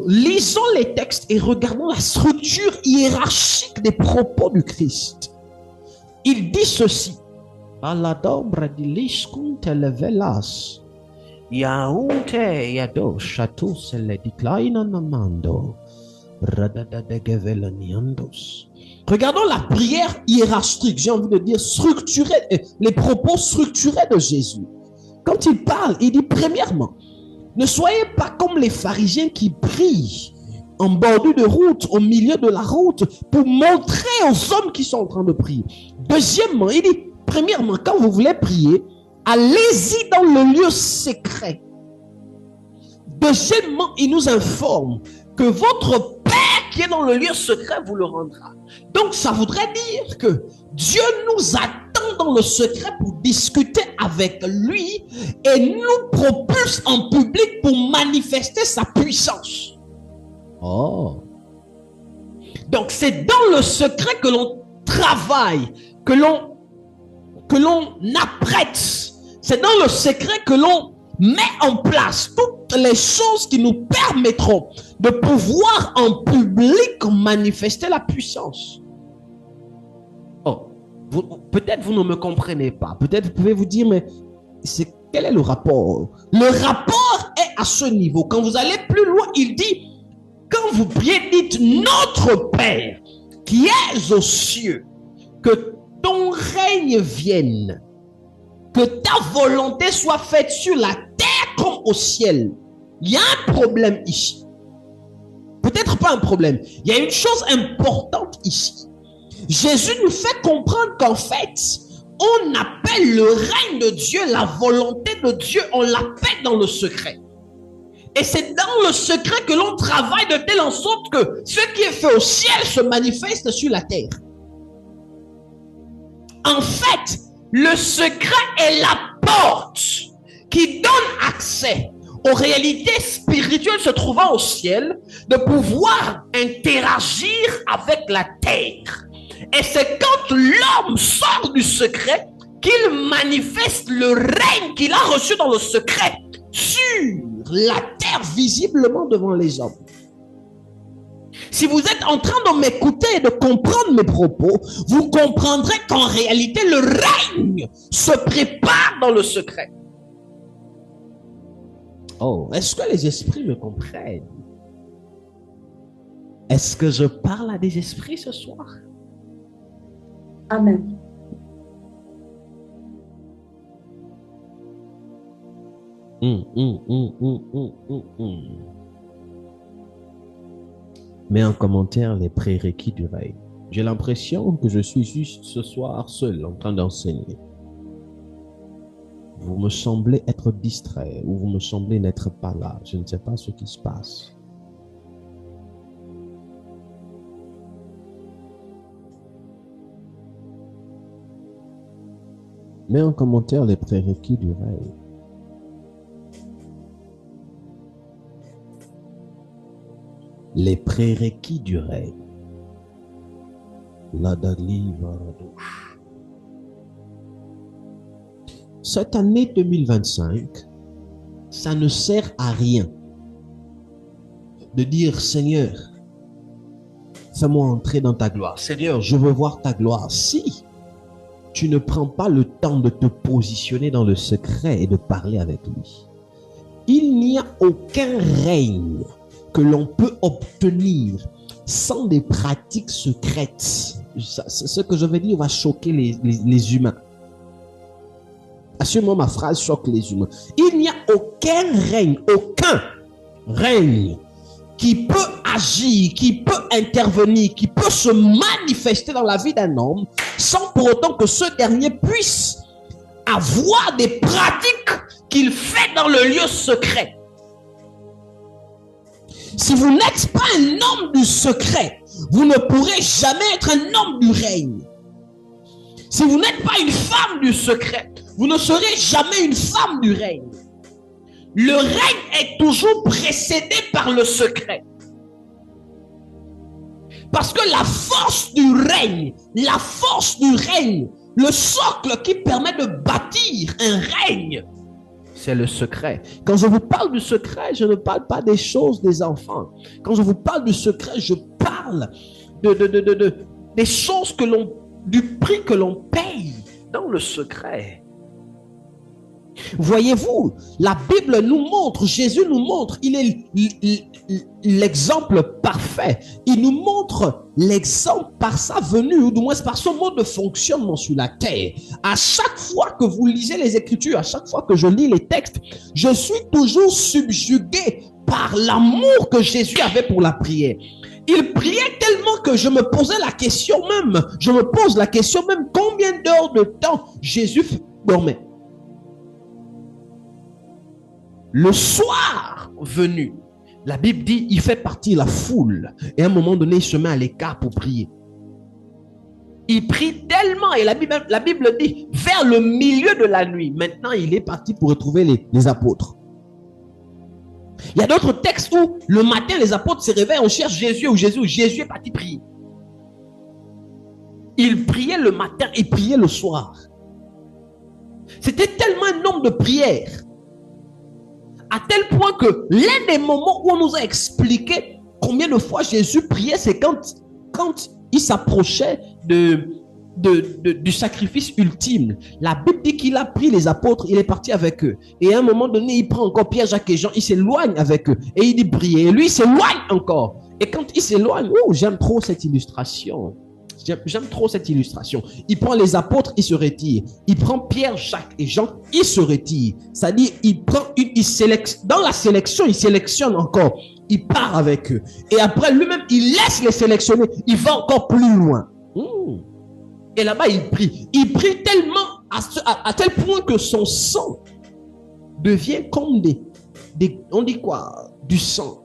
Lisons les textes et regardons la structure hiérarchique des propos du Christ. Il dit ceci. Regardons la prière hiérarchique, j'ai envie de dire structurée, les propos structurés de Jésus. Quand il parle, il dit premièrement, ne soyez pas comme les pharisiens qui prient en bordure de route, au milieu de la route, pour montrer aux hommes qui sont en train de prier. Deuxièmement, il dit, premièrement, quand vous voulez prier, allez-y dans le lieu secret. Deuxièmement, il nous informe que votre Père qui est dans le lieu secret vous le rendra. Donc, ça voudrait dire que Dieu nous attend dans le secret pour discuter avec lui et nous propulse en public pour manifester sa puissance. Oh. Donc, c'est dans le secret que l'on travaille, que l'on apprête. C'est dans le secret que l'on met en place toutes les choses qui nous permettront de pouvoir en public manifester la puissance. Oh, peut-être vous ne me comprenez pas. Peut-être vous pouvez vous dire, mais quel est le rapport? Le rapport est à ce niveau. Quand vous allez plus loin, il dit, quand vous priez, dites, notre Père qui es aux cieux, que ton règne vienne, que ta volonté soit faite sur la terre comme au ciel. Il y a un problème ici. Peut-être pas un problème. Il y a une chose importante ici. Jésus nous fait comprendre qu'en fait, on appelle le règne de Dieu, la volonté de Dieu, on l'appelle dans le secret. Et c'est dans le secret que l'on travaille de telle en sorte que ce qui est fait au ciel se manifeste sur la terre. En fait, le secret est la porte qui donne accès aux réalités spirituelles se trouvant au ciel, de pouvoir interagir avec la terre. Et c'est quand l'homme sort du secret qu'il manifeste le règne qu'il a reçu dans le secret sur la terre visiblement devant les hommes. Si vous êtes en train de m'écouter et de comprendre mes propos, vous comprendrez qu'en réalité, le règne se prépare dans le secret. Oh, est-ce que les esprits me comprennent? Est-ce que je parle à des esprits ce soir? Amen. Mets en commentaire les prérequis du règne. J'ai l'impression que je suis juste ce soir seul en train d'enseigner. Vous me semblez être distrait ou vous me semblez n'être pas là. Je ne sais pas ce qui se passe. Mets en commentaire les prérequis du règne. Les prérequis du règne. Cette année 2025, ça ne sert à rien de dire Seigneur, fais-moi entrer dans ta gloire. Seigneur, je veux voir ta gloire. Si tu ne prends pas le temps de te positionner dans le secret et de parler avec lui, il n'y a aucun règne que l'on peut obtenir sans des pratiques secrètes. Ce que je vais dire va choquer les humains. Assure-moi, ma phrase choque les humains. Il n'y a aucun règne qui peut agir, qui peut intervenir, qui peut se manifester dans la vie d'un homme sans pour autant que ce dernier puisse avoir des pratiques qu'il fait dans le lieu secret. Si vous n'êtes pas un homme du secret, vous ne pourrez jamais être un homme du règne. Si vous n'êtes pas une femme du secret, vous ne serez jamais une femme du règne. Le règne est toujours précédé par le secret. Parce que la force du règne, le socle qui permet de bâtir un règne, c'est le secret. Quand je vous parle du secret, je ne parle pas des choses des enfants. Quand je vous parle du secret, je parle des choses du prix que l'on paye dans le secret. Voyez-vous, la Bible nous montre, Jésus nous montre, il est l'exemple parfait. Il nous montre l'exemple par sa venue, ou du moins par son mode de fonctionnement sur la terre. À chaque fois que vous lisez les Écritures, à chaque fois que je lis les textes, je suis toujours subjugué par l'amour que Jésus avait pour la prière. Il priait tellement que je me pose la question même, combien d'heures de temps Jésus dormait. Le soir venu, la Bible dit, il fait partie de la foule. Et à un moment donné, il se met à l'écart pour prier. Il prie tellement, et la Bible dit, vers le milieu de la nuit. Maintenant, il est parti pour retrouver les apôtres. Il y a d'autres textes où le matin, les apôtres se réveillent, on cherche Jésus, ou Jésus est parti prier. Il priait le matin et priait le soir. C'était tellement un homme de prière. À tel point que l'un des moments où on nous a expliqué combien de fois Jésus priait, c'est quand il s'approchait du sacrifice ultime. La Bible dit qu'il a pris les apôtres, il est parti avec eux. Et à un moment donné, il prend encore Pierre, Jacques et Jean, il s'éloigne avec eux. Et il dit prier. Et lui, il s'éloigne encore. Et quand il s'éloigne, j'aime trop cette illustration. J'aime trop cette illustration. Il prend les apôtres, il se retire. Il prend Pierre, Jacques et Jean, il se retire. C'est-à-dire, dans la sélection, il sélectionne encore. Il part avec eux. Et après, lui-même, il laisse les sélectionner. Il va encore plus loin. Et là-bas, il prie. Il prie tellement à tel point que son sang devient comme on dit quoi? Du sang.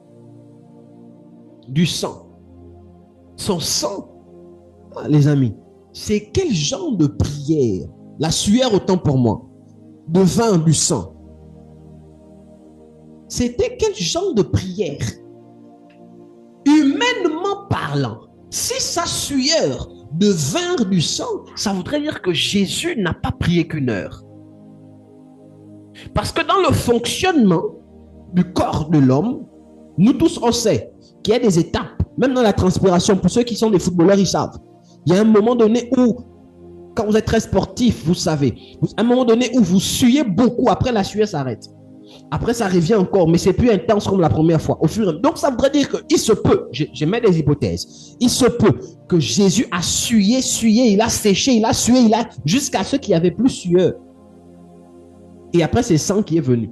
Du sang. Son sang. Les amis, c'est quel genre de prière? La sueur autant pour moi, de vin, du sang. C'était quel genre de prière? Humainement parlant, si sa sueur de vin, du sang, ça voudrait dire que Jésus n'a pas prié qu'une heure. Parce que dans le fonctionnement du corps de l'homme, nous tous on sait qu'il y a des étapes, même dans la transpiration. Pour ceux qui sont des footballeurs, ils savent. Il y a un moment donné où, quand vous êtes très sportif, vous savez, un moment donné où vous suez beaucoup, après la sueur s'arrête. Après, ça revient encore, mais c'est plus intense comme la première fois. Donc, ça voudrait dire qu'il se peut, je mets des hypothèses, il se peut que Jésus a sué, il a séché, il a sué, jusqu'à ce qu'il n'y avait plus sueur. Et après, c'est le sang qui est venu.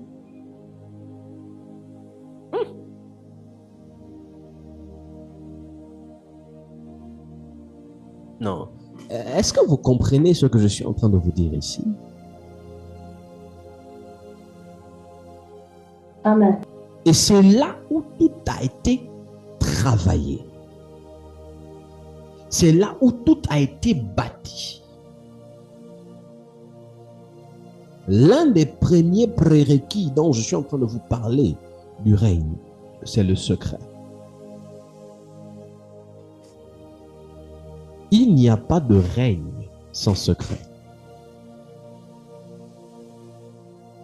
Non. Est-ce que vous comprenez ce que je suis en train de vous dire ici? Amen. Et c'est là où tout a été travaillé. C'est là où tout a été bâti. L'un des premiers prérequis dont je suis en train de vous parler du règne, c'est le secret. Il n'y a pas de règne sans secret.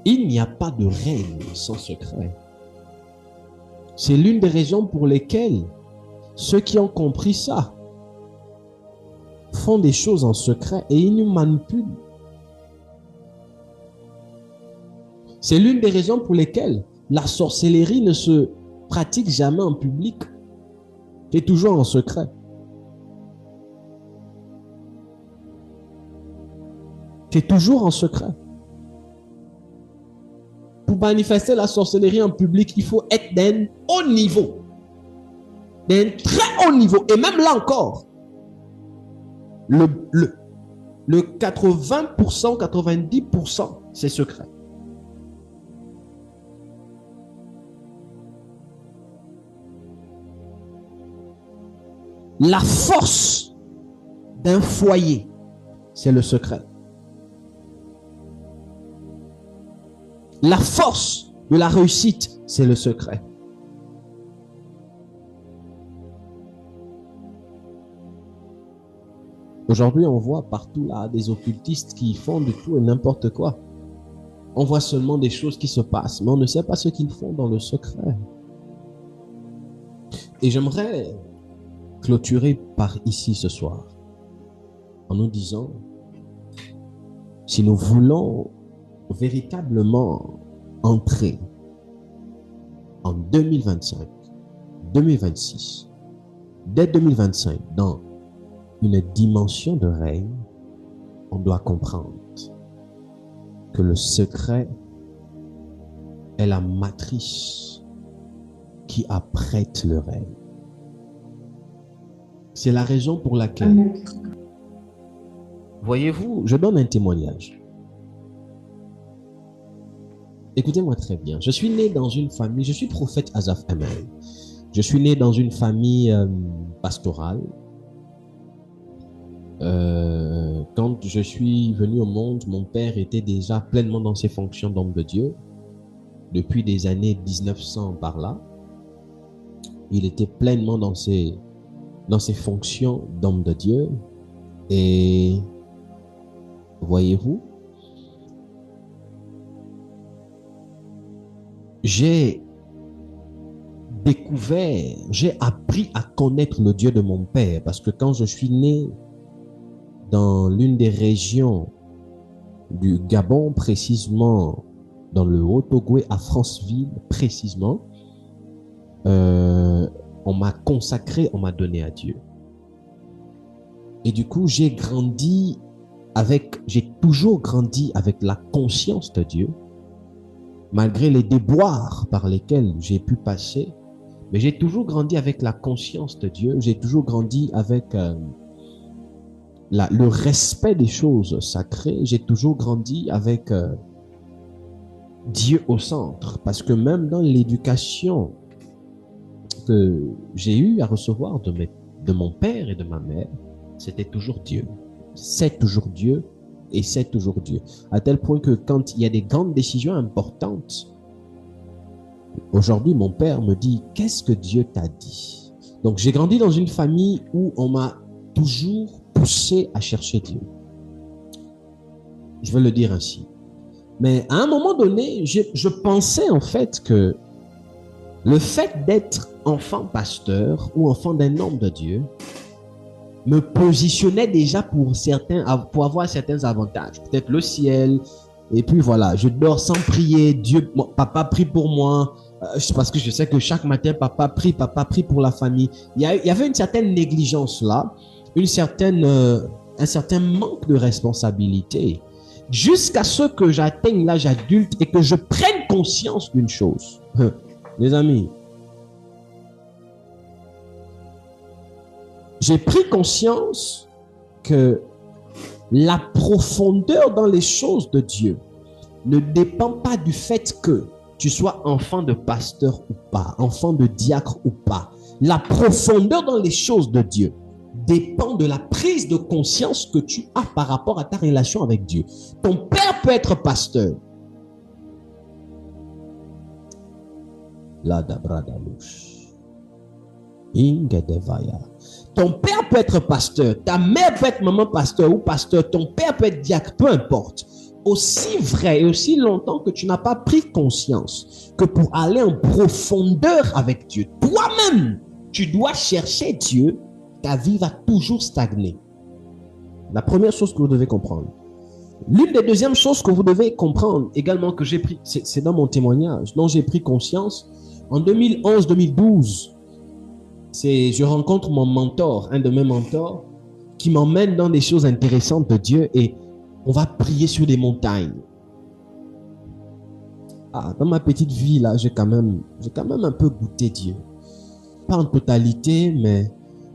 Il n'y a pas de règne sans secret. C'est l'une des raisons pour lesquelles ceux qui ont compris ça font des choses en secret et ils nous manipulent. C'est l'une des raisons pour lesquelles la sorcellerie ne se pratique jamais en public. C'est toujours en secret. C'est toujours en secret. Pour manifester la sorcellerie en public, il faut être d'un haut niveau. d'un très haut niveau. Et même là encore, le 80%, 90%, c'est secret. La force d'un foyer, c'est le secret. La force de la réussite, c'est le secret. Aujourd'hui, on voit partout là des occultistes qui font de tout et n'importe quoi. On voit seulement des choses qui se passent, mais on ne sait pas ce qu'ils font dans le secret. Et j'aimerais clôturer par ici ce soir en nous disant, si nous voulons véritablement entrer en 2025, 2026, dès 2025, dans une dimension de règne, on doit comprendre que le secret est la matrice qui apprête le règne. C'est la raison pour laquelle, voyez-vous, je donne un témoignage. Écoutez-moi très bien. Je suis né dans une famille, je suis prophète Asaph Emel. Je suis né dans une famille pastorale. Quand je suis venu au monde, mon père était déjà pleinement dans ses fonctions d'homme de Dieu. Depuis des années 1900 par là, il était pleinement dans ses fonctions d'homme de Dieu. Et voyez-vous, j'ai découvert, j'ai appris à connaître le Dieu de mon père, parce que quand je suis né dans l'une des régions du Gabon, précisément dans le Haut-Ogooué, à Franceville, précisément, on m'a consacré, on m'a donné à Dieu. Et du coup, j'ai toujours grandi avec la conscience de Dieu, malgré les déboires par lesquels j'ai pu passer, mais j'ai toujours grandi avec la conscience de Dieu, j'ai toujours grandi avec le respect des choses sacrées, j'ai toujours grandi avec Dieu au centre, parce que même dans l'éducation que j'ai eu à recevoir de mon père et de ma mère, c'était toujours Dieu. C'est toujours Dieu et c'est toujours Dieu. À tel point que quand il y a des grandes décisions importantes, aujourd'hui mon père me dit, qu'est-ce que Dieu t'a dit? Donc j'ai grandi dans une famille où on m'a toujours poussé à chercher Dieu. Je veux le dire ainsi. Mais à un moment donné, je pensais en fait que le fait d'être enfant pasteur ou enfant d'un homme de Dieu me positionnait déjà pour avoir certains avantages. Peut-être le ciel, et puis voilà, je dors sans prier. Dieu, papa prie pour moi, parce que je sais que chaque matin, papa prie pour la famille. Il y avait une certaine négligence là, un certain manque de responsabilité, jusqu'à ce que j'atteigne l'âge adulte et que je prenne conscience d'une chose. Les amis, j'ai pris conscience que la profondeur dans les choses de Dieu ne dépend pas du fait que tu sois enfant de pasteur ou pas, enfant de diacre ou pas. La profondeur dans les choses de Dieu dépend de la prise de conscience que tu as par rapport à ta relation avec Dieu. Ton père peut être pasteur. La dabradalouche. Inge devaya. Ton père peut être pasteur, ta mère peut être maman pasteur ou pasteur, ton père peut être diacre, peu importe. Aussi vrai et aussi longtemps que tu n'as pas pris conscience que pour aller en profondeur avec Dieu, toi-même, tu dois chercher Dieu, ta vie va toujours stagner. La première chose que vous devez comprendre. L'une des deuxièmes choses que vous devez comprendre également que j'ai pris, c'est dans mon témoignage, dont j'ai pris conscience, en 2011-2012, je rencontre mon mentor, un de mes mentors, qui m'emmène dans des choses intéressantes de Dieu et on va prier sur des montagnes. Dans ma petite vie là, j'ai quand même un peu goûté Dieu. pas en totalité, mais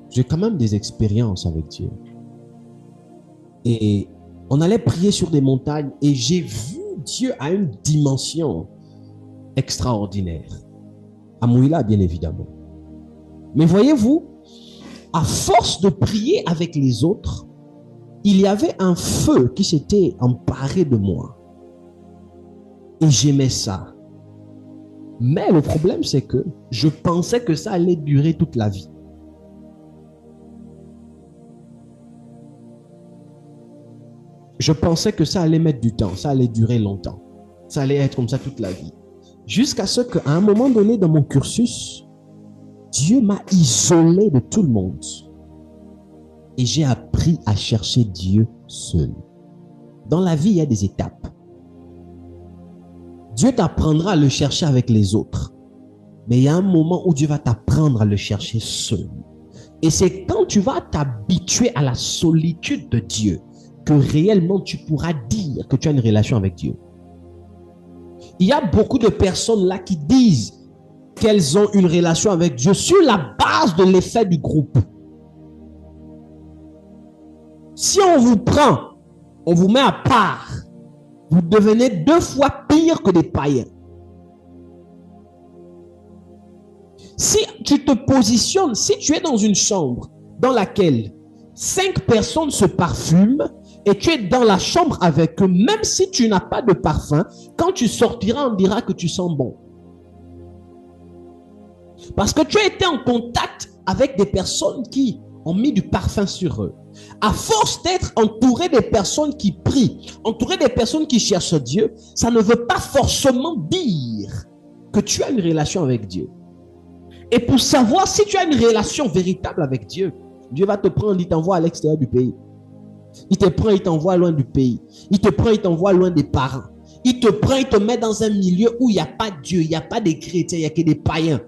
j'ai quand même des expériences avec Dieu. Et on allait prier sur des montagnes et j'ai vu Dieu à une dimension extraordinaire. À Mouila, bien évidemment. Mais voyez-vous, à force de prier avec les autres, il y avait un feu qui s'était emparé de moi. Et j'aimais ça. Mais le problème, c'est que je pensais que ça allait durer toute la vie. Je pensais que ça allait mettre du temps, ça allait durer longtemps. Ça allait être comme ça toute la vie. Jusqu'à ce qu'à un moment donné dans mon cursus, Dieu m'a isolé de tout le monde. Et j'ai appris à chercher Dieu seul. Dans la vie, il y a des étapes. Dieu t'apprendra à le chercher avec les autres. Mais il y a un moment où Dieu va t'apprendre à le chercher seul. Et c'est quand tu vas t'habituer à la solitude de Dieu que réellement tu pourras dire que tu as une relation avec Dieu. Il y a beaucoup de personnes là qui disent qu'elles ont une relation avec Dieu sur la base de l'effet du groupe. Si on vous prend, on vous met à part, vous devenez 2 fois pire que des païens. Si tu te positionnes, si tu es dans une chambre dans laquelle 5 personnes se parfument et tu es dans la chambre avec eux, même si tu n'as pas de parfum, quand tu sortiras, on dira que tu sens bon. Parce que tu as été en contact avec des personnes qui ont mis du parfum sur eux. À force d'être entouré des personnes qui prient, entouré des personnes qui cherchent Dieu, ça ne veut pas forcément dire que tu as une relation avec Dieu. Et pour savoir si tu as une relation véritable avec Dieu, Dieu va te prendre, il t'envoie à l'extérieur du pays. Il te prend, il t'envoie loin du pays. Il te prend, il t'envoie loin des parents. Il te prend, il te met dans un milieu où il n'y a pas de Dieu, il n'y a pas de chrétiens, il n'y a que des païens.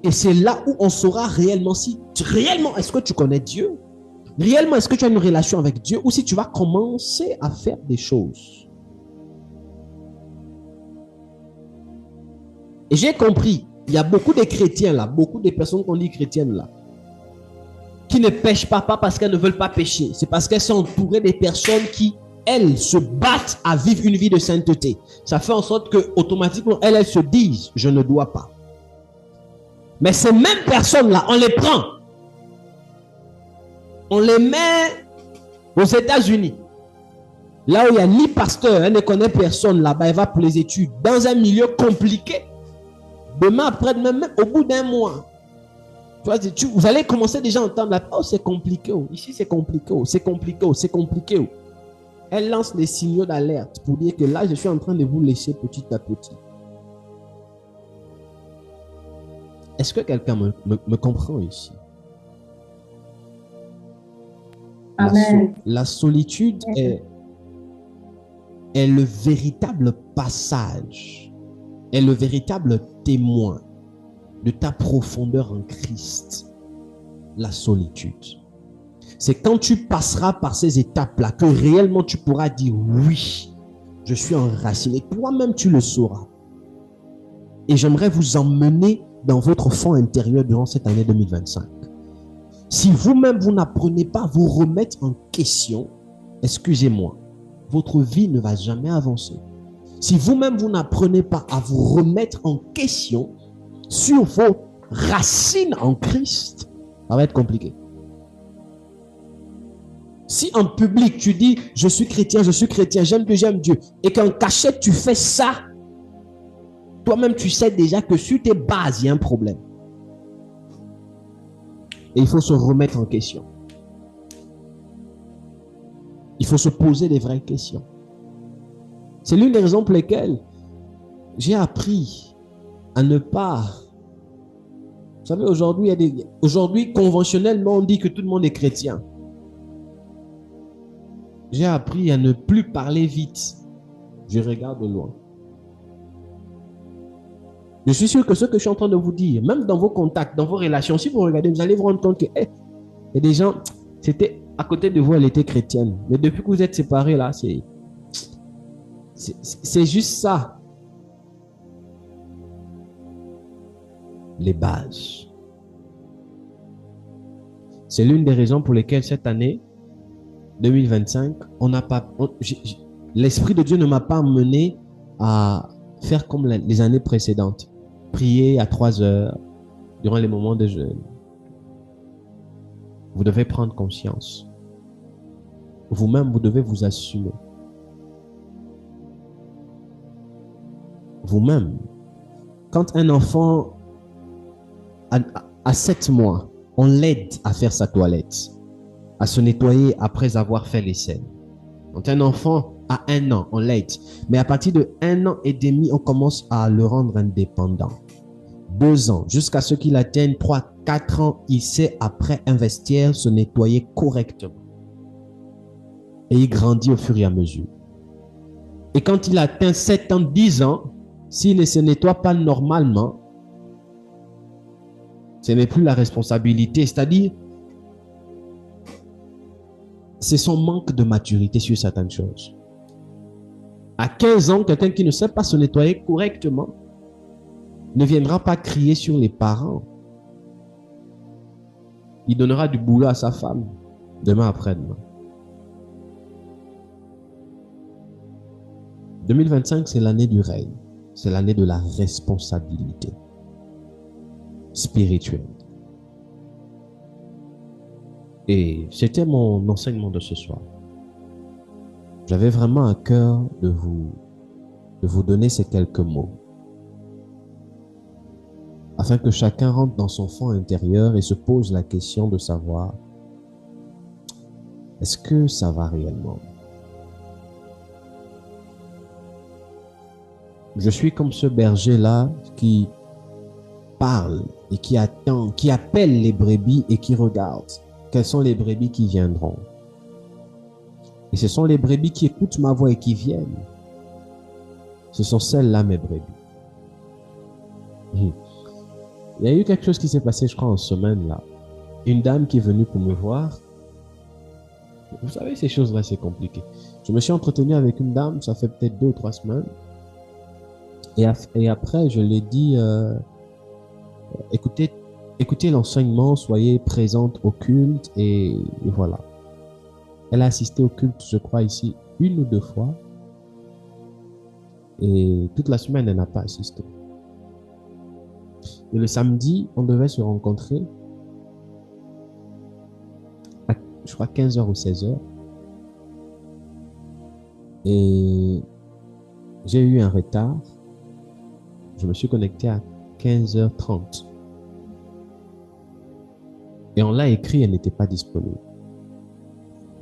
Et c'est là où on saura réellement si, réellement, est-ce que tu connais Dieu? Réellement, est-ce que tu as une relation avec Dieu? Ou si tu vas commencer à faire des choses. Et j'ai compris, il y a beaucoup de chrétiens là, beaucoup de personnes qu'on dit chrétiennes là, qui ne pêchent pas parce qu'elles ne veulent pas pécher. C'est parce qu'elles sont entourées des personnes qui, elles, se battent à vivre une vie de sainteté. Ça fait en sorte que automatiquement, elles se disent, je ne dois pas. Mais ces mêmes personnes-là, on les prend. On les met aux États-Unis. Là où il n'y a ni pasteur, elle ne connaît personne là-bas, elle va pour les études. Dans un milieu compliqué. Demain, après-demain, même au bout d'un mois. Vous allez commencer déjà à entendre, oh c'est compliqué, oh. Ici c'est compliqué, oh. C'est compliqué, oh. C'est compliqué. Oh. Elle lance les signaux d'alerte pour dire que là, je suis en train de vous laisser petit à petit. Est-ce que quelqu'un me comprend ici? Amen. La solitude est le véritable passage, est le véritable témoin de ta profondeur en Christ. La solitude. C'est quand tu passeras par ces étapes-là que réellement tu pourras dire oui, je suis enraciné. Toi-même tu le sauras. Et j'aimerais vous emmener dans votre fond intérieur durant cette année 2025. Si vous-même, vous n'apprenez pas à vous remettre en question, excusez-moi, votre vie ne va jamais avancer. Si vous-même, vous n'apprenez pas à vous remettre en question sur vos racines en Christ, ça va être compliqué. Si en public, tu dis, je suis chrétien, j'aime Dieu, j'aime Dieu, et qu'en cachette, tu fais ça, toi-même, tu sais déjà que sur tes bases, il y a un problème. Et il faut se remettre en question. Il faut se poser des vraies questions. C'est l'une des raisons pour lesquelles j'ai appris à ne pas... Vous savez, aujourd'hui, conventionnellement, on dit que tout le monde est chrétien. J'ai appris à ne plus parler vite. Je regarde de loin. Je suis sûr que ce que je suis en train de vous dire, même dans vos contacts, dans vos relations, si vous regardez, vous allez vous rendre compte que il y a des gens, c'était à côté de vous, elle était chrétienne. Mais depuis que vous êtes séparés, là, c'est juste ça. les bases. C'est l'une des raisons pour lesquelles cette année 2025, l'Esprit de Dieu ne m'a pas mené à faire comme les années précédentes. Prier à 3 heures durant les moments de jeûne. Vous devez prendre conscience. Vous-même, vous devez vous assumer. Vous-même, quand un enfant a 7 mois, on l'aide à faire sa toilette, à se nettoyer après avoir fait les selles. Quand un enfant a 1 an, on l'aide. Mais à partir de 1 an et demi, on commence à le rendre indépendant. 2 ans, jusqu'à ce qu'il atteigne 3, 4 ans, il sait après investir, se nettoyer correctement. Et il grandit au fur et à mesure. Et quand il atteint 7 ans, 10 ans, s'il ne se nettoie pas normalement, ce n'est plus la responsabilité. C'est-à-dire, c'est son manque de maturité sur certaines choses. À 15 ans, quelqu'un qui ne sait pas se nettoyer correctement ne viendra pas crier sur les parents. Il donnera du boulot à sa femme demain après-demain. 2025, c'est l'année du règne. C'est l'année de la responsabilité spirituelle. Et c'était mon enseignement de ce soir. J'avais vraiment à cœur de vous donner ces quelques mots, afin que chacun rentre dans son fond intérieur et se pose la question de savoir, est-ce que ça va réellement? Je suis comme ce berger-là qui parle et qui attend, qui appelle les brebis et qui regarde quelles sont les brebis qui viendront. Et ce sont les brebis qui écoutent ma voix et qui viennent. Ce sont celles-là, mes brebis. Il y a eu quelque chose qui s'est passé, je crois, en semaine là. Une dame qui est venue pour me voir. Vous savez, ces choses-là, c'est compliqué. Je me suis entretenu avec une dame, ça fait peut-être 2 ou 3 semaines. Et après, je lui ai dit, écoutez l'enseignement, soyez présente au culte, et voilà. Elle a assisté au culte, je crois, ici, 1 ou 2 fois. Et toute la semaine, elle n'a pas assisté. Et le samedi, on devait se rencontrer à, je crois, 15h ou 16h. Et j'ai eu un retard. Je me suis connecté à 15h30. Et on l'a écrit, elle n'était pas disponible.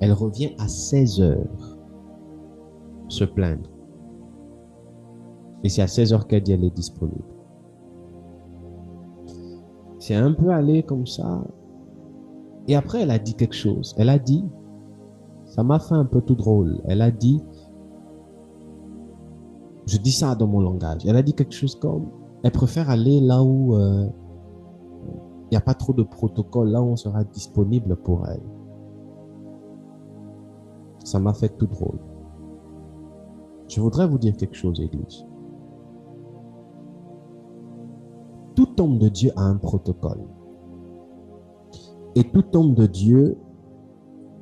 Elle revient à 16h se plaindre. Et c'est à 16h qu'elle dit qu'elle est disponible. C'est un peu allé comme ça. Et après, elle a dit quelque chose. Elle a dit, ça m'a fait un peu tout drôle. Elle a dit, je dis ça dans mon langage. Elle a dit quelque chose comme, elle préfère aller là où il n'y a pas trop de protocole, là où on sera disponible pour elle. Ça m'a fait tout drôle. Je voudrais vous dire quelque chose, Église. Tout homme de Dieu a un protocole. Et tout homme de Dieu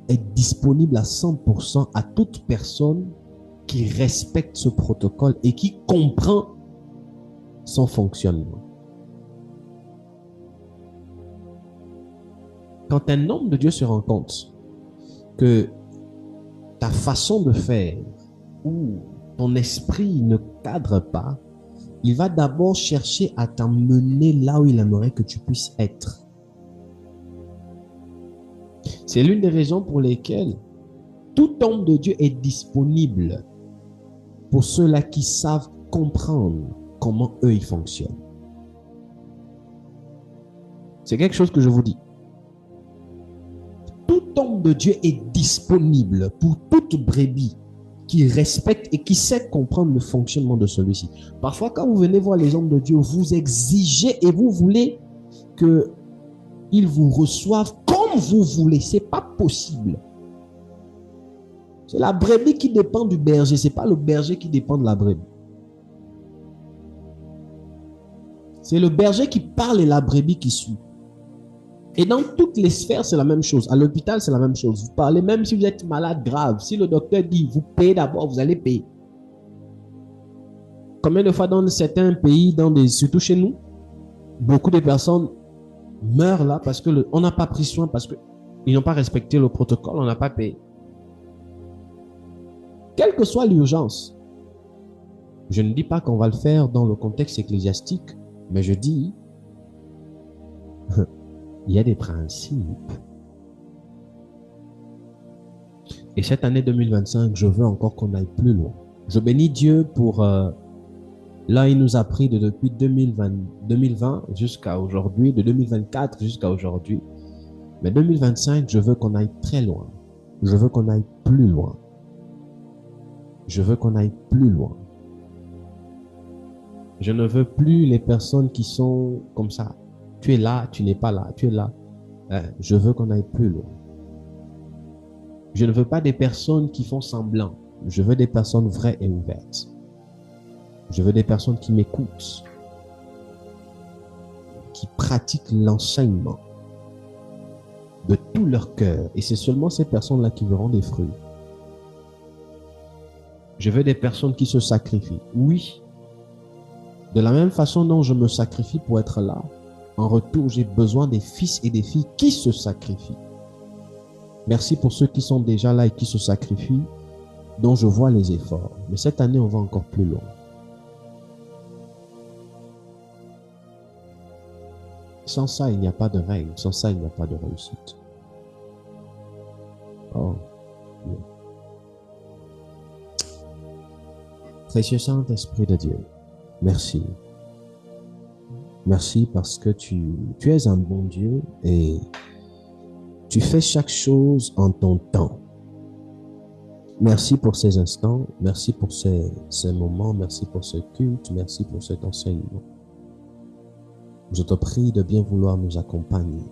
est disponible à 100% à toute personne qui respecte ce protocole et qui comprend son fonctionnement. Quand un homme de Dieu se rend compte que ta façon de faire ou ton esprit ne cadre pas, il va d'abord chercher à t'emmener là où il aimerait que tu puisses être. C'est l'une des raisons pour lesquelles tout homme de Dieu est disponible pour ceux-là qui savent comprendre comment eux ils fonctionnent. C'est quelque chose que je vous dis. Tout homme de Dieu est disponible pour toute brebis qui respecte et qui sait comprendre le fonctionnement de celui-ci. Parfois, quand vous venez voir les hommes de Dieu, vous exigez et vous voulez qu'ils vous reçoivent comme vous voulez. Ce n'est pas possible. C'est la brebis qui dépend du berger. Ce n'est pas le berger qui dépend de la brebis. C'est le berger qui parle et la brebis qui suit. Et dans toutes les sphères, c'est la même chose. À l'hôpital, c'est la même chose. Vous parlez même si vous êtes malade grave. Si le docteur dit, vous payez d'abord, vous allez payer. Combien de fois dans certains pays, surtout chez nous, beaucoup de personnes meurent là parce qu'on n'a pas pris soin, parce qu'ils n'ont pas respecté le protocole, on n'a pas payé. Quelle que soit l'urgence, je ne dis pas qu'on va le faire dans le contexte ecclésiastique, mais je dis, il y a des principes. Et cette année 2025, je veux encore qu'on aille plus loin. Je bénis Dieu pour... là, il nous a pris depuis 2020 jusqu'à aujourd'hui, de 2024 jusqu'à aujourd'hui. Mais 2025, je veux qu'on aille très loin. Je veux qu'on aille plus loin. Je veux qu'on aille plus loin. Je ne veux plus les personnes qui sont comme ça. Tu es là, tu n'es pas là, tu es là. Je veux qu'on aille plus loin. Je ne veux pas des personnes qui font semblant. Je veux des personnes vraies et ouvertes. Je veux des personnes qui m'écoutent, qui pratiquent l'enseignement de tout leur cœur. Et c'est seulement ces personnes-là qui verront des fruits. Je veux des personnes qui se sacrifient. Oui, de la même façon dont je me sacrifie pour être là, en retour, j'ai besoin des fils et des filles qui se sacrifient. Merci pour ceux qui sont déjà là et qui se sacrifient, dont je vois les efforts. Mais cette année, on va encore plus loin. Sans ça, il n'y a pas de règne. Sans ça, il n'y a pas de réussite. Oh. Yeah. Précieux Saint-Esprit de Dieu, merci. Merci parce que tu es un bon Dieu et tu fais chaque chose en ton temps. Merci pour ces instants, merci pour ces moments, merci pour ce culte, merci pour cet enseignement. Je te prie de bien vouloir nous accompagner.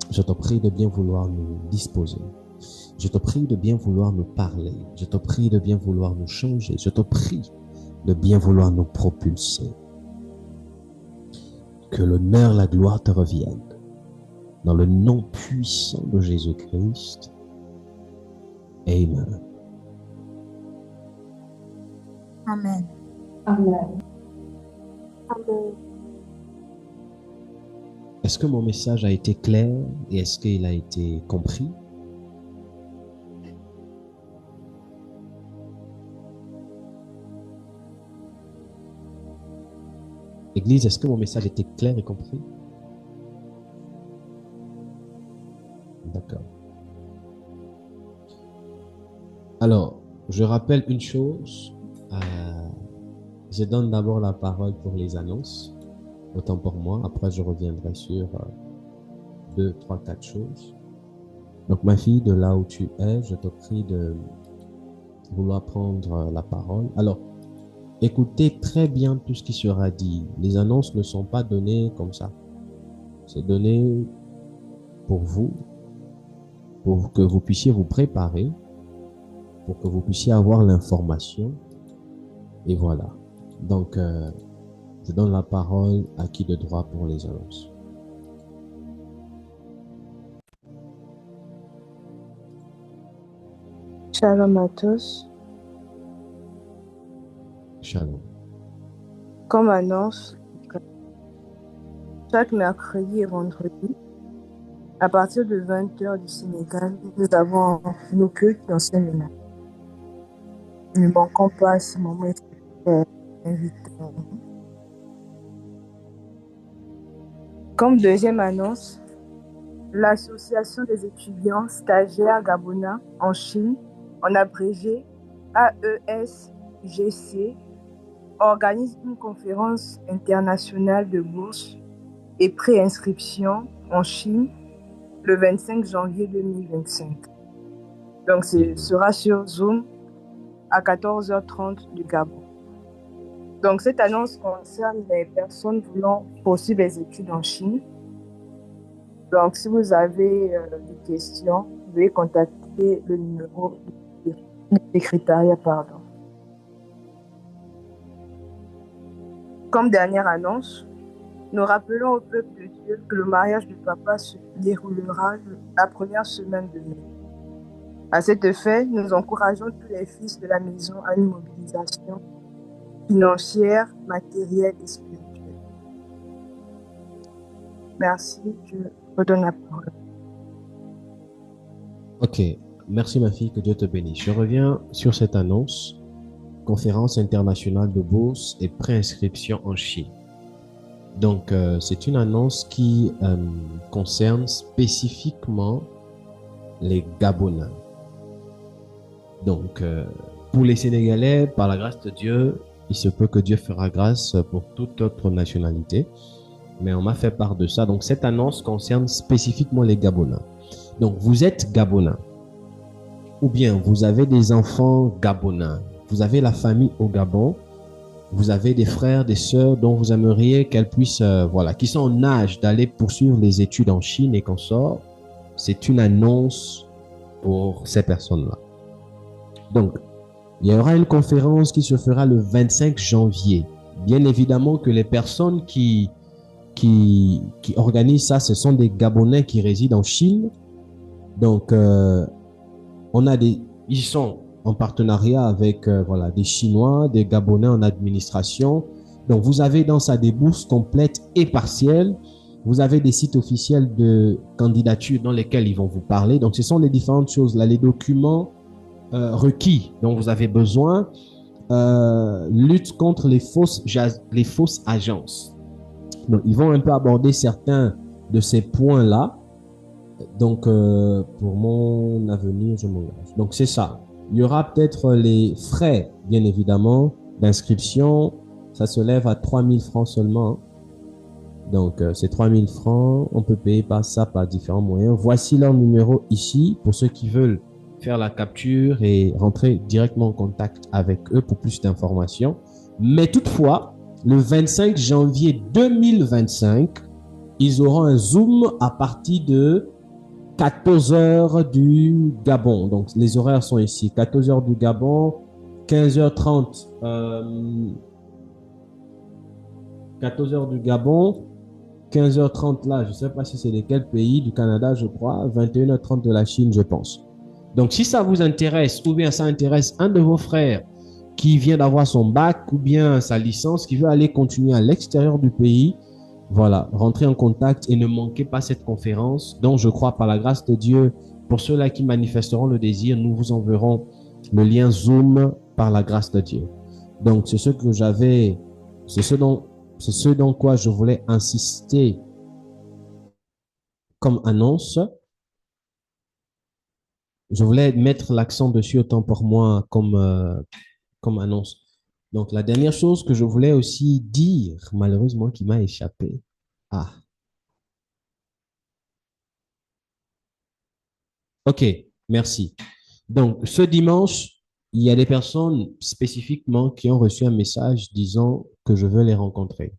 Je te prie de bien vouloir nous disposer. Je te prie de bien vouloir nous parler. Je te prie de bien vouloir nous changer. Je te prie de bien vouloir nous propulser. Que l'honneur, la gloire te reviennent. Dans le nom puissant de Jésus-Christ. Amen. Amen. Amen. Amen. Est-ce que mon message a été clair et est-ce qu'il a été compris? Église, est-ce que mon message était clair et compris? D'accord. Alors, je rappelle une chose. Je donne d'abord la parole pour les annonces. Autant pour moi. Après, je reviendrai sur 2, 3, 4 choses. Donc, ma fille, de là où tu es, je te prie de vouloir prendre la parole. Alors, écoutez très bien tout ce qui sera dit. Les annonces ne sont pas données comme ça. C'est donné pour vous, pour que vous puissiez vous préparer, pour que vous puissiez avoir l'information. Et voilà. Donc, je donne la parole à qui de droit pour les annonces. Shalom à tous. Shalom. Comme annonce, chaque mercredi et vendredi, à partir de 20h du Sénégal, nous avons nos cultes d'enseignement. Ne manquons pas à ce moment invitons. Comme deuxième annonce, l'Association des étudiants stagiaires gabonais en Chine, en abrégé AESGC, organise une conférence internationale de bourse et préinscription en Chine le 25 janvier 2025. Donc, ce sera sur Zoom à 14h30 du Gabon. Donc, cette annonce concerne les personnes voulant poursuivre les études en Chine. Donc, si vous avez des questions, veuillez contacter le numéro du secrétariat, Comme dernière annonce, nous rappelons au peuple de Dieu que le mariage du papa se déroulera la première semaine de mai. À cet effet, nous encourageons tous les fils de la maison à une mobilisation financière, matérielle et spirituelle. Merci, je redonne la parole. Ok, merci ma fille, que Dieu te bénisse. Je reviens sur cette annonce. Conférence internationale de bourse et préinscription en Chine. Donc, c'est une annonce qui concerne spécifiquement les Gabonais. Donc, pour les Sénégalais, par la grâce de Dieu, il se peut que Dieu fera grâce pour toute autre nationalité. Mais on m'a fait part de ça. Donc, cette annonce concerne spécifiquement les Gabonais. Donc, vous êtes Gabonais. Ou bien, vous avez des enfants Gabonais. Vous avez la famille au Gabon. Vous avez des frères, des sœurs dont vous aimeriez qu'elles puissent, voilà, qui sont en âge d'aller poursuivre les études en Chine et qu'on sort. C'est une annonce pour ces personnes-là. Donc, il y aura une conférence qui se fera le 25 janvier. Bien évidemment que les personnes qui organisent ça, ce sont des Gabonais qui résident en Chine. Donc, ils sont en partenariat avec voilà, des Chinois, des Gabonais en administration. Donc, vous avez dans ça des bourses complètes et partielles. Vous avez des sites officiels de candidature dans lesquels ils vont vous parler. Donc, ce sont les différentes choses, là, les documents requis dont vous avez besoin. Lutte contre les fausses agences. Donc, ils vont un peu aborder certains de ces points-là. Donc, pour mon avenir, je m'engage. Donc, c'est ça. Il y aura peut-être les frais, bien évidemment, d'inscription. Ça se lève à 3 000 francs seulement. Donc, c'est 3 000 francs. On peut payer par ça par différents moyens. Voici leur numéro ici pour ceux qui veulent faire la capture et rentrer directement en contact avec eux pour plus d'informations. Mais toutefois, le 25 janvier 2025, ils auront un Zoom à partir de 14 heures du Gabon. Donc, les horaires sont ici. 14 heures du Gabon, 15h30. 14 heures du Gabon, 15h30 là. Je ne sais pas si c'est de quel pays, du Canada, je crois. 21h30 de la Chine, je pense. Donc, si ça vous intéresse ou bien ça intéresse un de vos frères qui vient d'avoir son bac ou bien sa licence, qui veut aller continuer à l'extérieur du pays, voilà, rentrez en contact et ne manquez pas cette conférence dont je crois par la grâce de Dieu, pour ceux-là qui manifesteront le désir, nous vous enverrons le lien Zoom par la grâce de Dieu. Donc, c'est ce que j'avais, c'est ce dont quoi je voulais insister comme annonce. Je voulais mettre l'accent dessus autant pour moi comme annonce. Donc, la dernière chose que je voulais aussi dire, malheureusement, qui m'a échappé. Ah, ok, merci. Donc, ce dimanche, il y a des personnes spécifiquement qui ont reçu un message disant que je veux les rencontrer.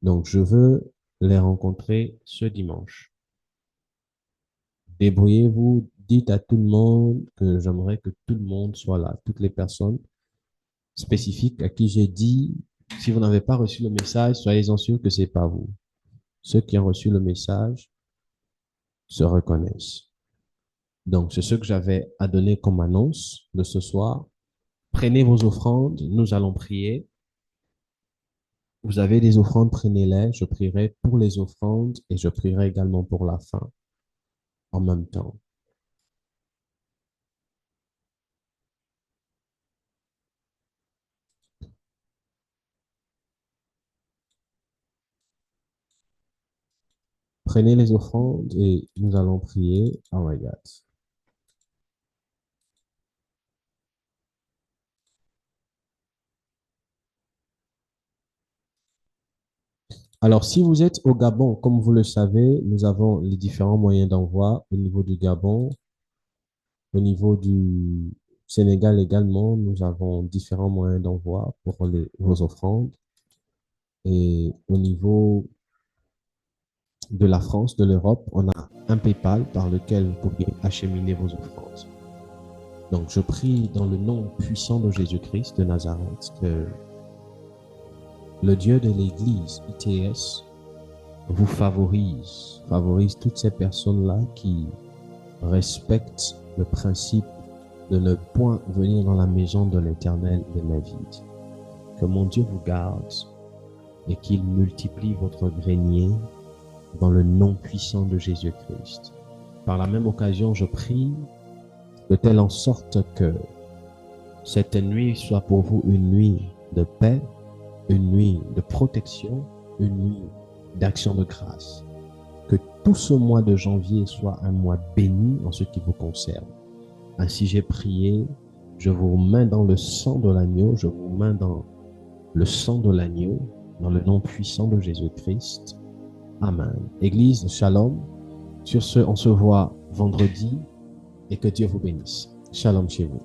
Donc, je veux les rencontrer ce dimanche. Débrouillez-vous, dites à tout le monde que j'aimerais que tout le monde soit là, toutes les personnes spécifiques à qui j'ai dit, si vous n'avez pas reçu le message, soyez-en sûrs que c'est pas vous. Ceux qui ont reçu le message se reconnaissent. Donc, c'est ce que j'avais à donner comme annonce de ce soir. Prenez vos offrandes, nous allons prier. Vous avez des offrandes, prenez-les. Je prierai pour les offrandes et je prierai également pour la fin en même temps. Prenez les offrandes et nous allons prier. Oh my God. Alors, si vous êtes au Gabon, comme vous le savez, nous avons les différents moyens d'envoi au niveau du Gabon. Au niveau du Sénégal également, nous avons différents moyens d'envoi pour vos offrandes. Et au niveau de la France, de l'Europe, on a un PayPal par lequel vous pouvez acheminer vos offrandes. Donc, je prie dans le nom puissant de Jésus-Christ de Nazareth que le Dieu de l'Église ITS vous favorise toutes ces personnes-là qui respectent le principe de ne point venir dans la maison de l'Éternel les mains vides. Que mon Dieu vous garde et qu'il multiplie votre grenier dans le nom puissant de Jésus-Christ. Par la même occasion, je prie de telle en sorte que cette nuit soit pour vous une nuit de paix, une nuit de protection, une nuit d'action de grâce. Que tout ce mois de janvier soit un mois béni en ce qui vous concerne. Ainsi j'ai prié, je vous mets dans le sang de l'agneau, je vous mets dans le sang de l'agneau, dans le nom puissant de Jésus-Christ. Amen. Église, shalom. Sur ce, on se voit vendredi et que Dieu vous bénisse. Shalom chez vous.